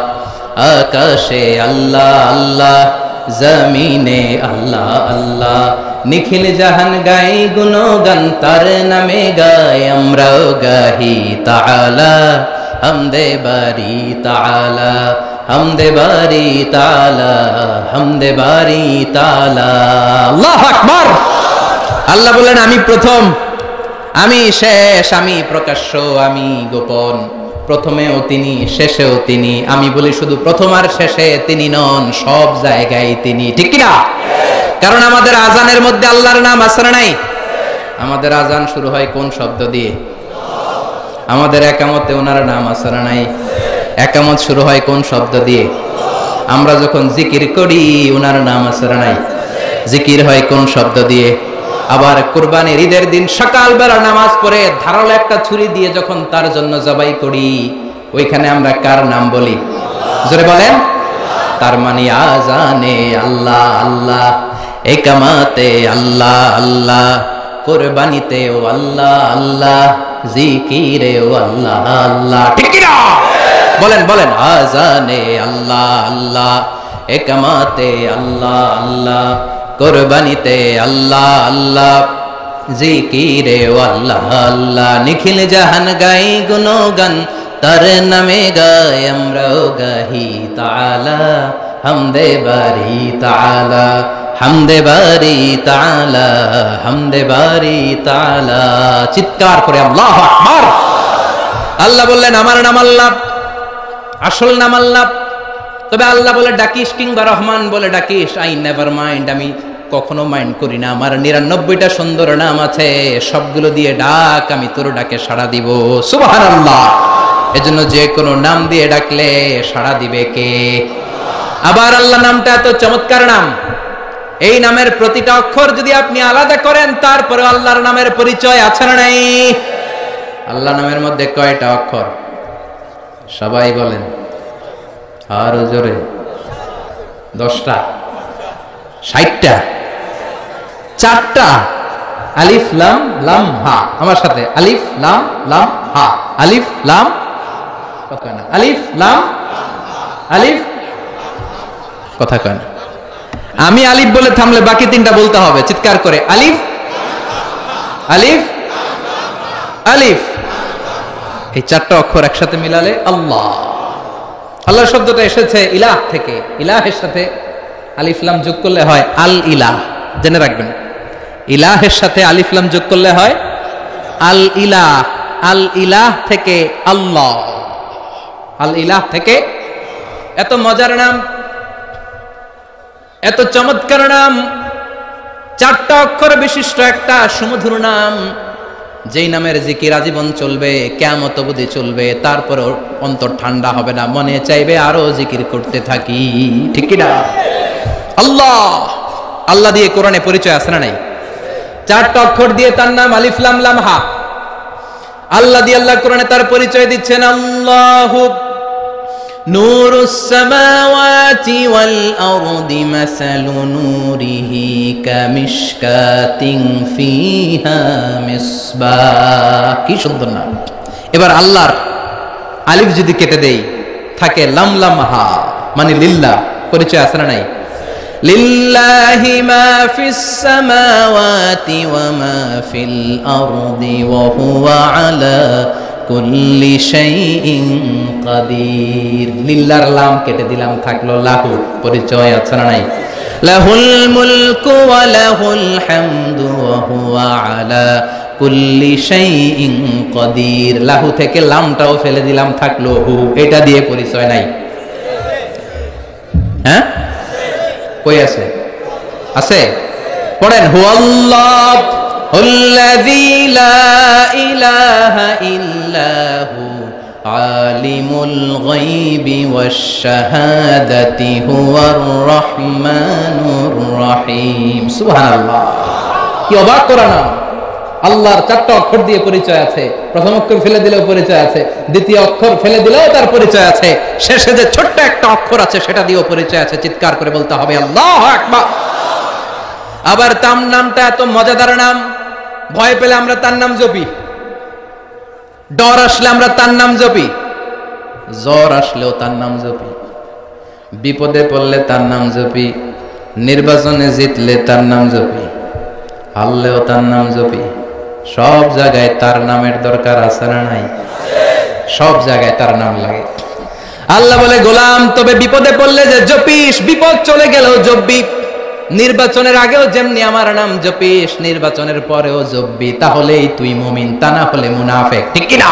A: আকাশে আল্লাহ আল্লাহ, জমিনে আল্লাহ আল্লাহ। নিখিল জাহান গাই গুণগান, তার নামে গাই আমরাও গাহি তাআলা, হামদে বারি তাআলা, হামদে বারি তাআলা, হামদে বারি তাআলা। আল্লাহু আকবার। আল্লাহ বলেন আমি প্রথম, আমি শেষ, আমি প্রকাশ্য, আমি গোপন। প্রথমেও তিনি, শেষেও তিনি। আমি বলি শুধু প্রথম আর শেষে তিনি নন, সব জায়গায় তিনি, ঠিক কি না? কারণ আমাদের আজানের মধ্যে আল্লাহর নাম আছে না নাই? আমাদের আজান শুরু হয় কোন শব্দ দিয়ে? আমাদের একামতে ওনার নাম আছে না নাই? একামত শুরু হয় কোন শব্দ দিয়ে? আমরা যখন জিকির করি ওনার নাম আছে না নাই? জিকির হয় কোন শব্দ দিয়ে? আবার কুরবানির ঈদের দিন সকালবেলা নামাজ পড়ে ধারালো একটা ছুরি দিয়ে যখন তার জন্য জবাই করি, ওইখানে আমরা কার নাম বলি? জোরে বলেন। তার মানে আজানে আল্লাহ আল্লাহ, একামাতে আল্লাহ আল্লাহ, কুরবানিতেও আল্লাহ আল্লাহ, জিকিরেও আল্লাহ আল্লাহ, ঠিক কি না? বলেন বলেন। আজানে আল্লাহ আল্লাহ, একামাতে আল্লাহ আল্লাহ, কুরবানিতে আল্লাহ আল্লাহ, জিকিরেও আল্লাহ আল্লাহ। নিখিল জাহান গাই গুণগান, তার নামে গাই আমরাও গাহি তাআলা, হামদে বারি তাআলা, হামদে বারি তাআলা, হামদে বারি তাআলা। চিৎকার করে আল্লাহু আকবার। আল্লাহ বললেন আমার নাম আল্লাহ, আসল নাম আল্লাহ। তবে আল্লাহ বলে ডাকিস কিংবা রহমান বলে ডাকিস, আই নেভার মাইন্ড, আমি কখনো মাইন্ড করি না। আমার 99টা সুন্দর নাম আছে, সবগুলো দিয়ে ডাক, আমি তোর ডাকে সাড়া দিব। সুবহানাল্লাহ। এজন্য যে কোনো নাম দিয়ে ডাকলে সাড়া দিবে কে? আবার আল্লাহ নামটা এত চমৎকার নাম, এই নামের প্রতিটা অক্ষর যদি আপনি আলাদা করেন তারপরে আল্লাহর নামের পরিচয় আছে না নাই? আল্লাহ নামের মধ্যে কয়টা অক্ষর? সবাই বলেন আরো জোরে। 10টা, 60টা, 4টা। আলিফ লাম লাম হা। আমার সাথে আলিফ লাম লাম হা। আলিফ লাম, কথা কয় না। আলিফ লাম, আলিফ, কথা কয় না। আমি আলিফ বলে থামলে বাকি তিনটা বলতে হবে চিৎকার করে, আলিফ আলিফ আলিফ। এই চারটা অক্ষর একসাথে মিলালে আল্লাহ। আল্লাহ শব্দটা এসেছে ইলাহ থেকে। ইলাহের সাথে আলিফ লাম যোগ করলে হয় আল ইলাহ। জেনে রাখবেন, ইলাহের সাথে আলিফ লাম যোগ করলে হয় আল ইলাহ। আল ইলাহ থেকে আল্লাহ, আল ইলাহ থেকে। এত মজার নাম, এত চমৎকার নাম, চারটা অক্ষর বিশিষ্ট একটা সুমধুর নাম, যেই নামের জিকির আজীবন চলবে, কিয়ামত অবধি চলবে, তারপর অন্তর ঠান্ডা হবে না, মনে চাইবে আরো জিকির করতে থাকি। ঠিক কি না? আল্লাহ। আল্লাহ দিয়ে কোরআনে পরিচয় আছে না নাই? চারটা অক্ষর দিয়ে তার নাম আলিফ লাম লাম হা। আল্লাহ দিয়ে আল্লাহ কোরআনে তার পরিচয় দিচ্ছেন আল্লাহু নূরুস সামাওয়াতি ওয়াল আরদি মাসালু নূরিহি কামিশকাতিন ফিহা মিসবাহ। কি সুন্দর নাম। এবার আল্লাহর আলিফ যদি কেটে দেই থাকে লাম লাম হা, মানে লিল্লাহ। পরিচয় আছে না নাই? লিল্লাহি মা ফিস সামাওয়াতি ওয়া মা ফিল আরদি ওয়া হুয়া আলা কুল্লি শাইইন কাদির। লিল্লাহর লাম কেটে দিলাম, থাকলো লাহু। পরিচয় আছে না নাই? লাহুল মুলকু ওয়া লাহুল হামদু ওয়া হুয়া আলা কুল্লি শাইইন কাদির। লাহু থেকে লামটাও ফেলে দিলাম, থাকলো হু। এটা দিয়ে পরিচয় নাই? হ্যাঁ, কই আছে? আছে? পড়েন, হুয়াল্লাহ আল্লাযী লা ইলাহা ইল্লা হু আলিমুল গায়বি ওয়াশ শাহাদাতি হুয়ার রহমানুর রহিম। সুবহানাল্লাহ। কি অবাক করা নাম! আল্লাহর চারটা অক্ষর দিয়ে পরিচয় আছে। প্রথম অক্ষর ফেলে দিলেও পরিচয় আছে, দ্বিতীয় অক্ষর ফেলে দিলেও তার পরিচয় আছে, শেষে যে ছোট্ট একটা অক্ষর আছে সেটা দিয়েও পরিচয় আছে। চিৎকার করে বলতে হবে আল্লাহু আকবার। আবার তার নামটা এত মজাদার নাম, ভয় পেলে আমরা তার নাম জপি, ডর আসলে আমরা তার নাম জপি, জ্বর আসলেও তার নাম জপি, বিপদে পড়লে তার নাম জপি, নির্বাচনে জিতলে তার নাম জপি, হারলেও তার নাম জপি। সব জায়গায় তার নামের দরকার আছে না নাই? সব জায়গায় তার নাম লাগে। আল্লাহ বলে, গোলাম তবে বিপদে পড়লে যে জপিস, বিপদ চলে গেলেও জপবি। নির্বাচনের আগেও যেমনি আমার নাম জপিস, নির্বাচনের পরেও জপবি। তাহলেই তুই মুমিন, তা না হলে মুনাফিক। ঠিক কি না?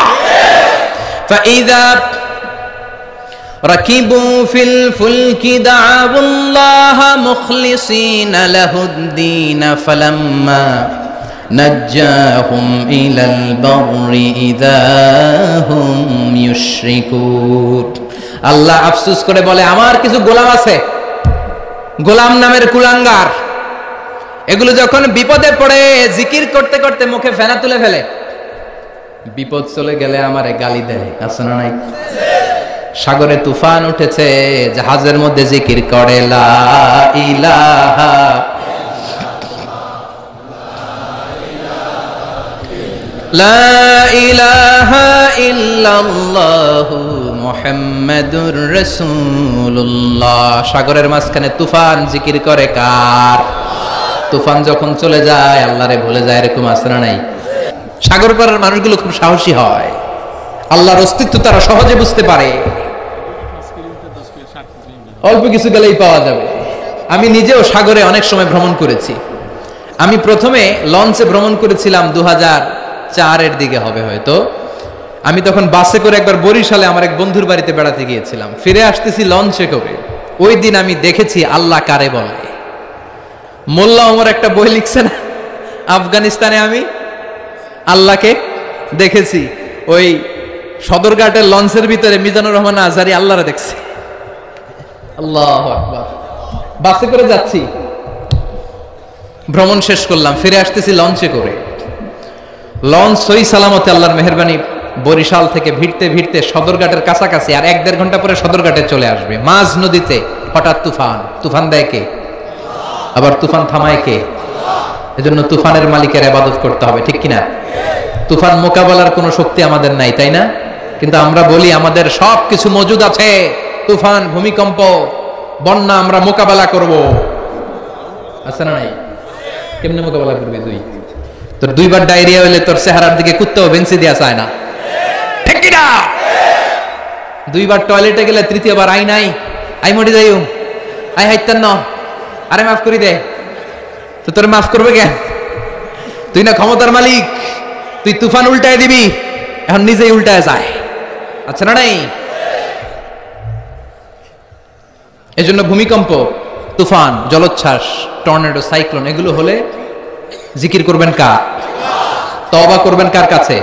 A: ফাইযা রাকিবু ফিল ফুলকি দা'উল্লাহ মুখলিসিনা লাহুদ-দীন ফালাম্মা নাজ্জাহুম ইলাল বাররি ইযা হুম ইউশরিকুন। আল্লাহ আফসোস করে বলে, আমার কিছু গোলাম আছে, গোলাম নামের কুলাঙ্গার, এগুলো যখন বিপদে পড়ে জিকির করতে করতে মুখে ফেনা তুলে ফেলে, বিপদ চলে গেলে আমারে গালি দেয়। আছে না নাই? সাগরে তুফান উঠেছে, জাহাজের মধ্যে জিকির করে লা ইলাহা লা ইলাহা ইল্লাল্লাহু মুহাম্মাদুর রাসূলুল্লাহ। সাগরের মাঝখানে তুফান জিকির করে কার? তুফান যখন চলে যায় আল্লাহরে ভুলে যায়। এরকম আছে না নাই? সাগর পারের মানুষগুলো খুব সাহসী হয়, আল্লাহর অস্তিত্ব তারা সহজে বুঝতে পারে। অল্প কিছু গেলেই পাওয়া যাবে। আমি নিজেও সাগরে অনেক সময় ভ্রমণ করেছি। আমি প্রথমে লঞ্চে ভ্রমণ করেছিলাম 2004-এর দিকে হবে হয়তো। আমি তখন বাসে করে একবার বরিশালে আমার এক বন্ধুর বাড়িতে বেড়াতে গিয়েছিলাম, ফিরে আসতেছি লঞ্চে করে। ওই দিন আমি দেখেছি আল্লাহ কারে বলে। মোল্লা ওমর একটা বই লিখছে না, আফগানিস্তানে আমি আল্লাহকে দেখেছি। ওই সদরঘাটের লঞ্চের ভিতরে মিজানুর রহমান আজহারি আল্লাহরে দেখছে। আল্লাহু আকবার। বাসে করে যাচ্ছি, ভ্রমণ শেষ করলাম, ফিরে আসতেছি লঞ্চে করে। লঞ্চ সহি সালামতে আল্লাহর মেহেরবানি বরিশাল থেকে ভিড়তে ভিড়তে সদরঘাটের কাছাকাছি, আর 1-1.5 ঘন্টা পরে সদরঘাটে চলে আসবে। মাঝ নদীতে হঠাৎ তুফান। তুফান দেয় কে? আবার তুফান থামায় কে? এজন্য তুফানের মালিকের ইবাদত করতে হবে। ঠিক কিনা? তুফান মোকাবেলার কোনো শক্তি আমাদের নাই, তাই না? কিন্তু আমরা বলি আমাদের সবকিছু মজুদ আছে। তুফান, ভূমিকম্প, বন্যা আমরা মোকাবেলা করব। আছে না নাই? কেমনে মোকাবেলা করবি তুই? তোর দুইবার ডায়রিয়া হইলে তোর চেহারার দিকে কুত্তাও বেঞ্চি দেয়া চায় না, ঠিক কি না? দুইবার টয়লেটে গেলে তৃতীয়বার আই নাই, আই মরি যাইও, আই হাইতেন ন, আরে মাফ করি দে। তো তোর মাফ করবে কেন? তুই না ক্ষমতার মালিক, তুই তুফান উল্টায় দিবি, এখন নিজেই উল্টায় যায়। আচ্ছা না নাই? এজন্য ভূমিকম্প, তুফান, জলোচ্ছ্বাস, টর্নেডো, সাইক্লোন এগুলো হলে জিকির করবেন কার? তওবা করবেন কার কাছে?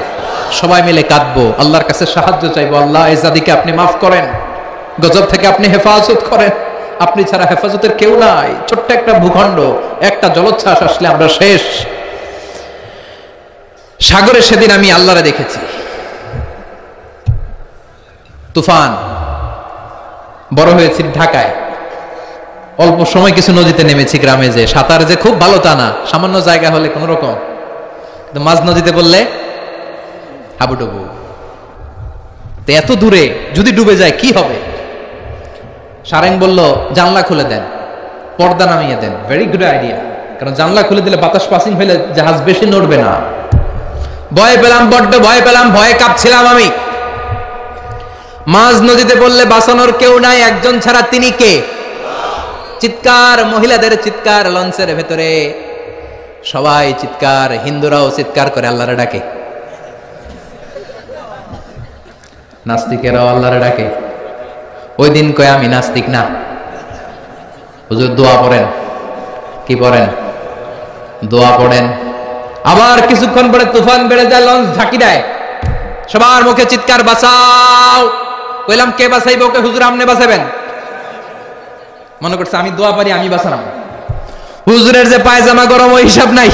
A: সবাই মিলে কাঁদবো, আল্লাহর কাছে সাহায্য চাইবো, আল্লাহ এই জাতিকে আপনি মাফ করেন, গজব থেকে আপনি হেফাজত করেন, আপনি ছাড়া হেফাজতের কেউ নাই। ছোট্ট একটা ভূখণ্ড, একটা জলোচ্ছ্বাস আসলে আমরা শেষ। সাগরে সেদিন আমি আল্লাহরে দেখেছি, তুফান। বড় হয়েছি ঢাকায়, অল্প সময় কিছু নদীতে নেমেছি, গ্রামে যে সাঁতার যে খুব ভালো তা না, সামান্য জায়গা হলে কোন রকম, কিন্তু মাঝ নদীতে বললে হাবুডুবু। তো এত দূরে যদি ডুবে যায় কি হবে? সারেং বলল জানলা খুলে দেন, পর্দা নামিয়ে দেন। ভেরি গুড আইডিয়া, কারণ জানলা খুলে দিলে বাতাস পাসিং হইলে জাহাজ বেশি নড়বে না। ভয় পেলাম, বড্ড ভয় পেলাম, ভয়ে কাঁপছিলাম আমি। মাঝ নদীতে বললে বাঁচানোর কেউ নাই, একজন ছাড়া, তিনি কে? চিৎকার, মহিলাদের চিৎকার লঞ্চের ভেতরে, সবাই চিৎকার, হিন্দুরাও চিৎকার করে আল্লাহরে ডাকে, নাস্তিকেরাও আল্লাহরে ডাকে। ওই দিন কয় আমি নাস্তিক না, হুজুর দোয়া পড়েন। কি পড়েন? দোয়া পড়েন। আবার কিছুক্ষণ পরে তুফান বেড়ে যায়, লঞ্চ ঝাঁকি দেয়, সবার মুখে চিৎকার, বাঁচাও। কইলাম কে বাঁচাইবো? কে? হুজুর আপনি বাঁচাবেন। মনে করছে আমি দোয়া পারি, আমি বাঁচালাম। হুজুরের যে পায়জামা গরম ওই হিসাব নাই।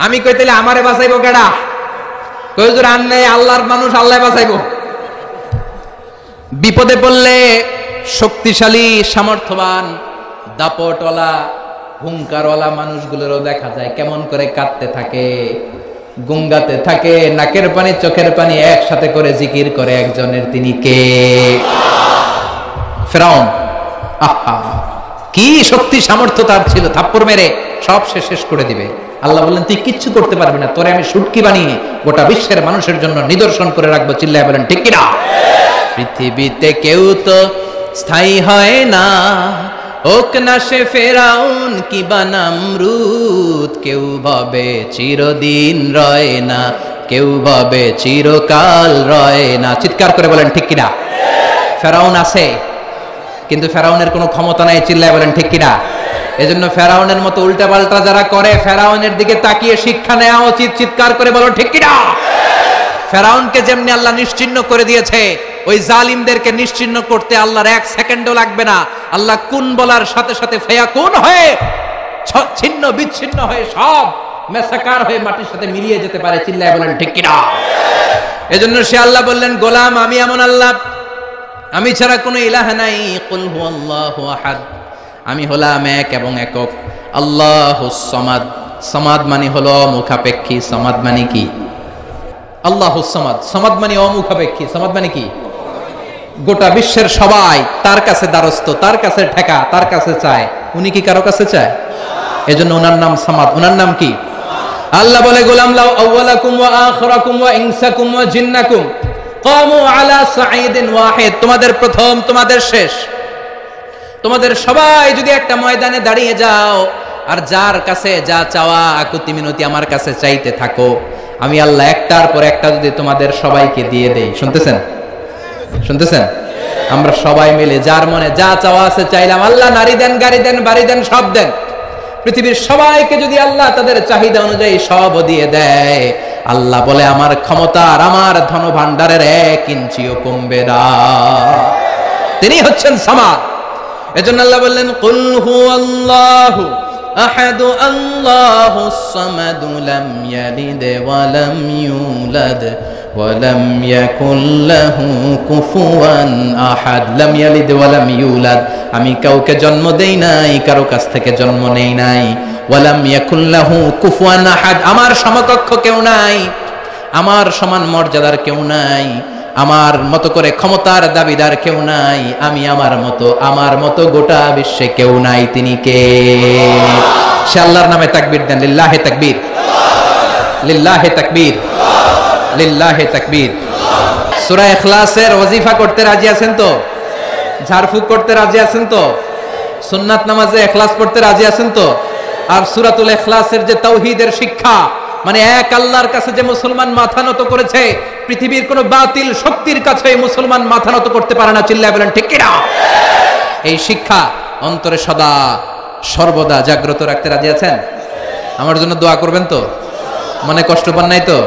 A: আমি কই তাইলে আমারে বাঁচাইবো কেডা? কই হুজুর আন নাই, আল্লাহর মানুষ, আল্লাহ বাঁচাইবো। বিপদে পড়লে শক্তিশালী, সামর্থ্যবান, দাপটওয়ালা, হুঙ্কারওয়ালা মানুষগুলোরও দেখা যায় কেমন করে কাঁদতে থাকে, গুঙ্গাতে থাকে, নাকের পানি চোখের পানি একসাথে করে জিকির করে একজনের, তিনি কে? ফেরাউন। আহা, কি শক্তি সামর্থ্য তার ছিল, থাপ্পড় মেরে সব শেষ করে দিবে। আল্লাহ বললেন তুই কিচ্ছু করতে পারবি না, তোরে আমি শুটকি বানিয়ে গোটা বিশ্বের মানুষের জন্য নিদর্শন করে রাখবো। চিল্লায় বলেন ঠিক কিনা? পৃথিবীতে কেউ তো স্থায়ী হয় না, হোক না সে ফেরাউন কি বা নমরুদ, কেউ ভাবে চিরদিন রয় না, কেউ ভাবে চিরকাল রয় না। চিৎকার করে বলেন ঠিক কিনা? ফেরাউন আছে, কিন্তু ফেরাউনের কোনো ক্ষমতা নাই। চিল্লায় বলেন ঠিক কিনা? এজন্য ফেরাউনের মতো উল্টাপাল্টা যারা করে, ফেরাউনের দিকে তাকিয়ে শিক্ষা নেওয়া উচিত। চিৎকার করে বলো ঠিক কিনা? ফেরাউনকে যেমনি আল্লাহ নিশ্চিহ্ন করে দিয়েছে, ওই জালিমদেরকে নিশ্চিহ্ন করতে আল্লাহর এক সেকেন্ডও লাগবে না। আল্লাহ কুন বলার সাথে সাথে ফায়াকুন হয়ে ছিন্ন বিচ্ছিন্ন হয়ে সব মেসাকার হয়ে মাটির সাথে মিলিয়ে যেতে পারে। চিল্লায় বলেন ঠিক কিনা? এজন্য সে আল্লাহ বললেন, গোলাম আমি এমন আল্লাহ, আমি ছাড়া কোনো ইলাহ নাই। কুল হুয়াল্লাহু আহাদ, আমি হলাম এক এবং একক। আল্লাহুস সামাদ, সামাদ মানে হলো অমুখাপেক্ষী। সামাদ মানে কি? আল্লাহুস সামাদ, সামাদ মানে অমুখাপেক্ষী। সামাদ মানে কি? গোটা বিশ্বের সবাই তার কাছে দ্বারস্থ, তার কাছে ঠেকা, তার কাছে চায়। উনি কি কারো কাছে চায়? এজন্য ওনার নাম সামাদ। ওনার নাম কি? আল্লাহ বলে, গোলাম লাউ আউওয়ালাকুম ওয়া আখিরাকুম ওয়া ইনসাকুম ওয়া জিন্নাকুম কামু আলা সাঈদিন ওয়াহিদ, তোমাদের প্রথম, তোমাদের শেষ, তোমাদের সবাই যদি একটা ময়দানে দাঁড়িয়ে যাও আর যার কাছে যা চাওয়া আকুতি মিনতি আমার কাছে চাইতে থাকো, আমি আল্লাহ একটার পর একটা যদি তোমাদের সবাইকে দিয়ে দেই। শুনতেছেন? শুনতেছেন? আমরা সবাই মিলে যার মনে যা চাওয়া আছে চাইলাম, আল্লাহ নারী দেন, গাড়ি দেন, বাড়ি দেন, সব দেন। পৃথিবীর সবাইকে যদি আল্লাহ তাদের চাহিদা অনুযায়ী সব দিয়ে দেয়, আল্লাহ বলে আমার ক্ষমতা আর আমার ধন ভান্ডারের 1 ইঞ্চিও কমবে না। তিনি হচ্ছেন সামাদ। এজন্য আল্লাহ বললেন, কুল হুয়াল্লাহু আহাদু আল্লাহুস সামাদু লাম ইয়ালিদ ওয়া লাম ইউলাদ ওয়া লাম ইয়াকুল লাহু কুফুয়ান আহাদ। লাম ইয়ালিদ ওয়া লাম ইউলাদ, আমি কাউকে জন্ম দেই নাই, কারো কাছ থেকে জন্ম নেই নাই। ওয়া লাম ইয়াকুল লাহু কুফুয়ান আহাদ, আমার সমকক্ষ কেউ নাই, আমার সমান মর্যাদার কেউ নাই। আমার মতো করে ক্ষমতার দাবিদার কেউ নাই, আমি আমার মতো গোটা বিশ্বে কেউ নাই, তিনি কে? সে আল্লাহর নামে তাকবীর দেন, লিল্লাহে তাকবীর, লিল্লাহে তাকবীর, লিল্লাহে তাকবীর। সূরা ইখলাসের ওয়াজিফা করতে রাজি আছেন তো? ঝাড়ফুঁক করতে রাজি আছেন তো? সুন্নাত নামাজে ইখলাস পড়তে রাজি আছেন তো? আর সূরাতুল ইখলাসের যে তাওহীদের শিক্ষা, মানে এক আল্লাহর কাছে যে মুসলমান মাথা নত করেছে, পৃথিবীর কোন বাতিল শক্তির কাছে মুসলমান মাথা নত করতে পারে না। চিল্লায় বলেন ঠিক কিনা? এই শিক্ষা অন্তরে সদা সর্বদা জাগ্রত রাখতে রাজি আছেন? আমার জন্য দোয়া করবেন তো? মনে কষ্ট পান নাই তো?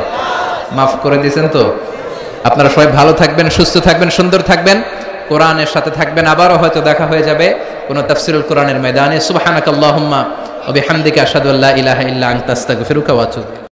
A: মাফ করে দিয়েছেন তো? আপনারা সবাই ভালো থাকবেন, সুস্থ থাকবেন, সুন্দর থাকবেন, কোরআনের সাথে থাকবেন। আবারও হয়তো দেখা হয়ে যাবে কোন তাফসীরুল কোরআনের ময়দানে। সুবহানাকাল্লাহুম্মা ওয়া বিহামদিকা আশহাদু আল্লা ইলাহা ইল্লা আনতা আস্তাগফিরুকা ওয়া আতুবু